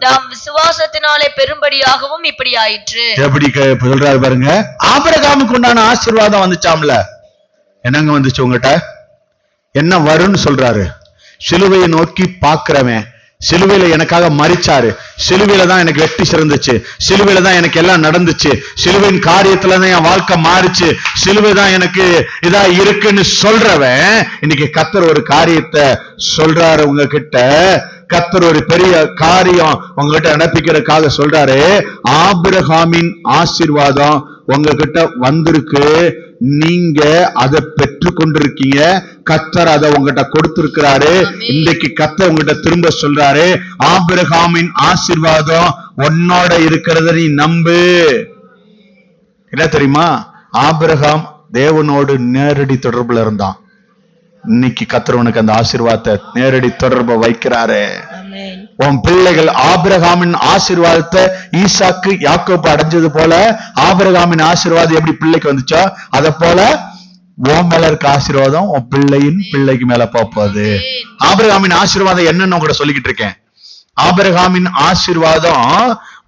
நாம் விசுவாசத்தினாலே பெரும்படியாகவும் இப்படி ஆயிற்று. எப்படி சொல்றாரு பாருங்க. ஆபிரகாமுக்கு உண்டான ஆசீர்வாதம் வந்துச்சாம்ல, என்னங்க வந்துச்சு உங்ககிட்ட, என்ன வரும்னு சொல்றாரு. சிலுவையை நோக்கி பார்க்கிறவன் சிலுவையில எனக்காக மரிச்சாரு, சிலுவையில தான் எனக்கு வெற்றி சிறந்துச்சு, சிலுவையில தான் எனக்கு எல்லாம் நடந்துச்சு, சிலுவையின் காரியத்துல தான் என் வாழ்க்கை மாறிச்சு, சிலுவை தான் எனக்கு இதா இருக்குன்னு சொல்றவன் இன்னைக்கு கர்த்தர் ஒரு காரியத்தை சொல்றாரு உங்ககிட்ட. கர்த்தர் ஒரு பெரிய காரியம் உங்ககிட்ட நடப்பிக்கிறதுக்காக சொல்றாரு. ஆபிரகாமின் ஆசீர்வாதம் உங்ககிட்ட வந்திருக்கு, நீங்க அதை பெற்று கொண்டிருக்கீங்க. கர்த்தர் அதை உங்ககிட்ட கொடுத்திருக்கிறாரு. இன்றைக்கு கர்த்தர் உங்ககிட்ட திரும்ப சொல்றாரு, ஆபிரகாமின் ஆசீர்வாதம் உன்னோட இருக்கிறத நீ நம்பு. என்ன தெரியுமா? ஆபிரகாம் தேவனோடு நேரடி தொடர்புல இருந்தான். இன்னைக்கு கர்த்தர் உனக்கு அந்த ஆசீர்வாதத்தை நேரடி தொடர்பை வைக்கிறாரு. உன் பிள்ளைகள் ஆபிரகாமின் ஆசீர்வாதத்தை ஈசாக்கு யாக்கோபு அடைஞ்சது போல, ஆபிரகாமின் ஆசீர்வாதம் எப்படி பிள்ளைக்கு வந்துச்சோ அத போல உன் மேல இருக்க ஆசீர்வாதம் உன் பிள்ளையின் பிள்ளைக்கு மேல போகுது. ஆபிரகாமின் ஆசீர்வாதம் என்னன்னு கூட சொல்லிக்கிட்டு இருக்கேன். ஆபிரகாமின் ஆசீர்வாதம்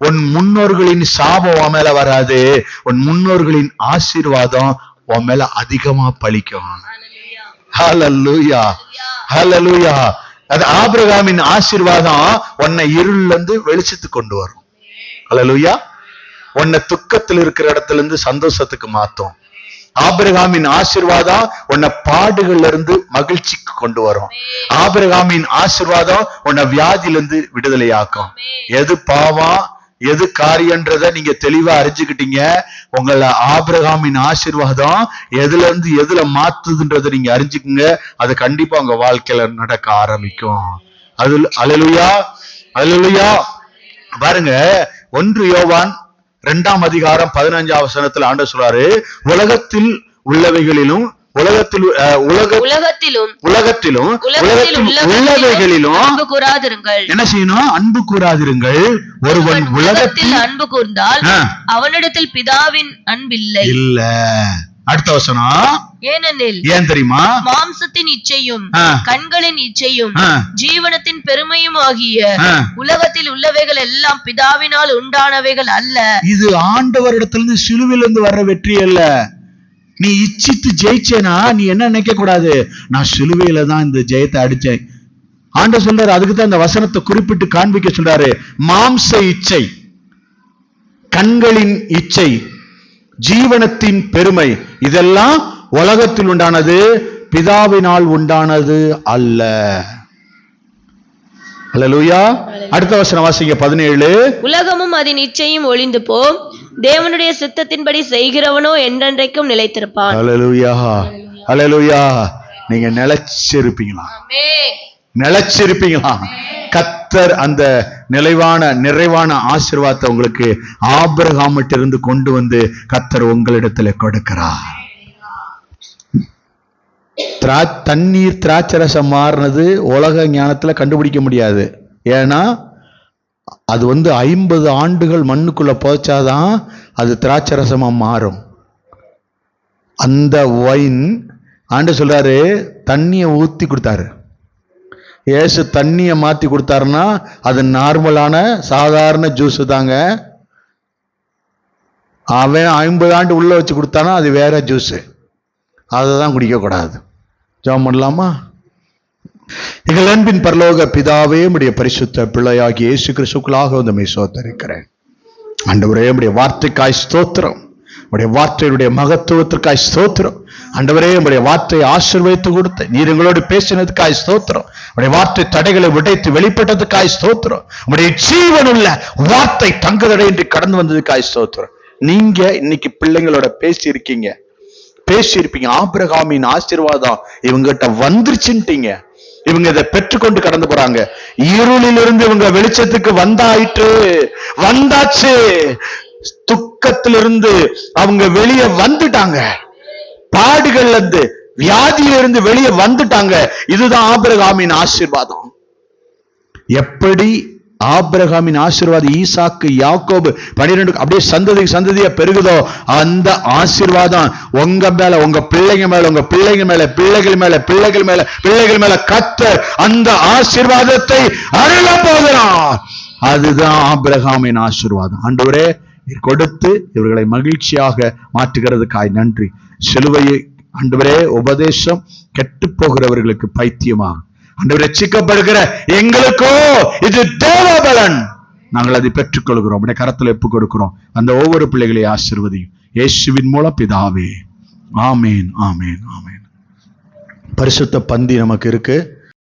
உன் முன்னோர்களின் சாபம் உன் மேல வராது, உன் முன்னோர்களின் ஆசீர்வாதம் உன் மேல அதிகமா பலிக்கும். ஹல்லேலூயா, ஹல்லேலூயா. அது ஆபிரகாமின் ஆசீர்வாதம் உன்னை இருள்ல இருந்து வெளிச்சத்துக்கு கொண்டு வரும். ஹல்லேலூயா. உன்னை துக்கத்தில் இருக்கிற இடத்துல இருந்து சந்தோஷத்துக்கு மாத்தும். ஆபிரகாமின் ஆசீர்வாதம் உன்னை பாடுகள்ல இருந்து மகிழ்ச்சிக்கு கொண்டு வரும். ஆபிரகாமின் ஆசீர்வாதம் உன்னை வியாதியிலிருந்து விடுதலையாக்கும். எது பாவம் எது காரியன்றத நீங்க தெளிவா அறிஞ்சுக்கிட்டீங்க. உங்களை ஆபிரகாமின் ஆசீர்வாதம் எதுல இருந்து எதுல மாத்துதுன்றதை நீங்க அறிஞ்சுக்குங்க. அது கண்டிப்பா உங்க வாழ்க்கையில நடக்க ஆரம்பிக்கும். அது அல்லேலூயா, அல்லேலூயா. பாருங்க, 1 யோவான் 2ஆம் அதிகாரம் 15ஆம் வசனத்துல ஆண்டவர் சொல்றாரு, உலகத்தில் உள்ளவைகளிலும் உலகத்திலும் உள்ளவைகளிலும் அன்பு கூறாதிருங்கள். என்ன செய்யணும்? அன்பு கூறாதிருங்கள். ஒருவன் உலகத்தில் அன்பு கூர்ந்தால் அவனிடத்தில் பிதாவின் அன்பில்லை. இல்ல. அடுத்த வசனம், ஏனெனில் ஏன் தெரியுமா? மாம்சத்தின் இச்சையும் கண்களின் இச்சையும் ஜீவனத்தின் பெருமையும் ஆகிய உலகத்தில் உள்ளவைகள் எல்லாம் பிதாவினால் உண்டானவைகள் அல்ல. இது ஆண்டவரிடத்திலிருந்து சிலுவையிலிருந்து வர்ற வெற்றி அல்ல. நீ இச்சித்து ஜெயிச்சேனா நீ என்ன நினைக்க கூடாது, நான் சிலுவையில தான் இந்த ஜெயத்தை அடிச்சேன். ஆண்டவர் சொல்றாரு, அதுக்கு தான் இந்த வசனத்தை குறிப்பிட்டு காண்பிக்க சொல்றாரு. மாம்ச இச்சை, கண்களின் இச்சை, ஜீவனத்தின் பெருமை, இதெல்லாம் உலகத்தில் உண்டானது, பிதாவினால் உண்டானது அல்ல. அல்லேலூயா. அடுத்த வசனம் வாசிங்க, 17. உலகமும் அதன் இச்சையும் ஒளிந்து போம், தேவனுடைய சித்தத்தின்படி செய்கிறவனோ என்றென்றைக்கும் நிலைத்திருப்பான். அல்லேலூயா, அல்லேலூயா. நீங்க நிலைச்சிருப்பீங்களா? நிலைச்சிருப்பீங்களா? கர்த்தர் அந்த நிறைவான ஆசீர்வாதத்தை உங்களுக்கு ஆபிரகாமிட்ட இருந்து கொண்டு வந்து கர்த்தர் உங்களிடத்துல கொடுக்கிறார். தண்ணீர் திராட்சரசம் மாறினது உலக ஞானத்துல கண்டுபிடிக்க முடியாது. ஏன்னா அது 50 ஆண்டுகள் மண்ணுக்குள்ள போச்சாதான் அது திராட்சரசமா மாறும். அந்த வைன் ஆண்டவர் சொல்றாரு, தண்ணியை ஊத்தி கொடுத்தாரு. ஏசு தண்ணியை மாத்தி கொடுத்தாருன்னா அது நார்மலான சாதாரண ஜூஸ் தாங்க. அவன் 50 ஆண்டு உள்ள வச்சு கொடுத்தானா அது வேற ஜூஸ், அதை தான் குடிக்க கூடாது. ஜெபம் பண்ணலாமா? எங்கள் அன்பின் பரலோக பிதாவே, உம்முடைய பரிசுத்த பிள்ளையாகி இயேசு கிறிஸ்துவுக்குள்ளாக உம்மை ஸ்தோத்திரிக்கிறேன். ஆண்டவரே, உம்முடைய வார்த்தைக்காய் ஸ்தோத்திரம், உம்முடைய வார்த்தையுடைய மகத்துவத்திற்காய் ஸ்தோத்திரம். ஆண்டவரே, உம்முடைய வார்த்தையை ஆசீர்வதித்து கொடுத்து நீர் எங்களோடு பேசினதுக்காய் ஸ்தோத்திரம். உம்முடைய வார்த்தை தடைகளை உடைத்து வெளிப்பட்டதுக்காய் ஸ்தோத்திரம். உம்முடைய ஜீவனுள்ள வார்த்தை தங்குதடையின்றி கடந்து வந்ததுக்காய் ஸ்தோத்திரம். நீங்க இன்னைக்கு பிள்ளைங்களோட பேசியிருப்பீங்க. ஆபிரகாமின் ஆசீர்வாதம் இவங்கிட்ட வந்துருச்சுட்டீங்க. இவங்க இதை பெற்றுக்கொண்டு கடந்து போறாங்க. இருளிலிருந்து இவங்க வெளிச்சத்துக்கு வந்தாச்சு. துக்கத்திலிருந்து அவங்க வெளியே வந்துட்டாங்க. பாடுகள்ல இருந்து வியாதியிலிருந்து வெளியே வந்துட்டாங்க. இதுதான் ஆபிரகாமின் ஆசீர்வாதம். எப்படி ஆபிரகாமின் ஆசீர்வாதம் ஈசாக்கு யாக்கோபு 12 அப்படியே சந்ததியா பெருகுதோ, அந்த ஆசீர்வாதம் உங்க மேல, உங்க பிள்ளைங்க மேல, உங்க பிள்ளைங்க மேல, பிள்ளைகள் மேல கர்த்தர் அந்த ஆசீர்வாதத்தை அருள போகிறார். அதுதான் ஆபிரகாமின் ஆசீர்வாதம். ஆண்டவரே, கொடுத்து இவர்களை மகிழ்ச்சியாக மாற்றுகிறதுக்காய் நன்றி. சிலுவையை ஆண்டவரே, உபதேசம் கெட்டு போகிறவர்களுக்கு பைத்தியமாகும். ஆண்டவர் ரட்சிக்கப்படுகிற எங்களுக்கோ இது தேவ பலன். நாங்கள் அதை பெற்றுக்கொள்கிறோம். அப்படியே கரத்துல ஒப்பு கொடுக்கிறோம். அந்த ஒவ்வொரு பிள்ளைகளையும் ஆசீர்வதியும் இயேசுவின் மூலம் பிதாவே. ஆமேன், ஆமேன், ஆமேன். பரிசுத்த பந்தி நமக்கு இருக்கு.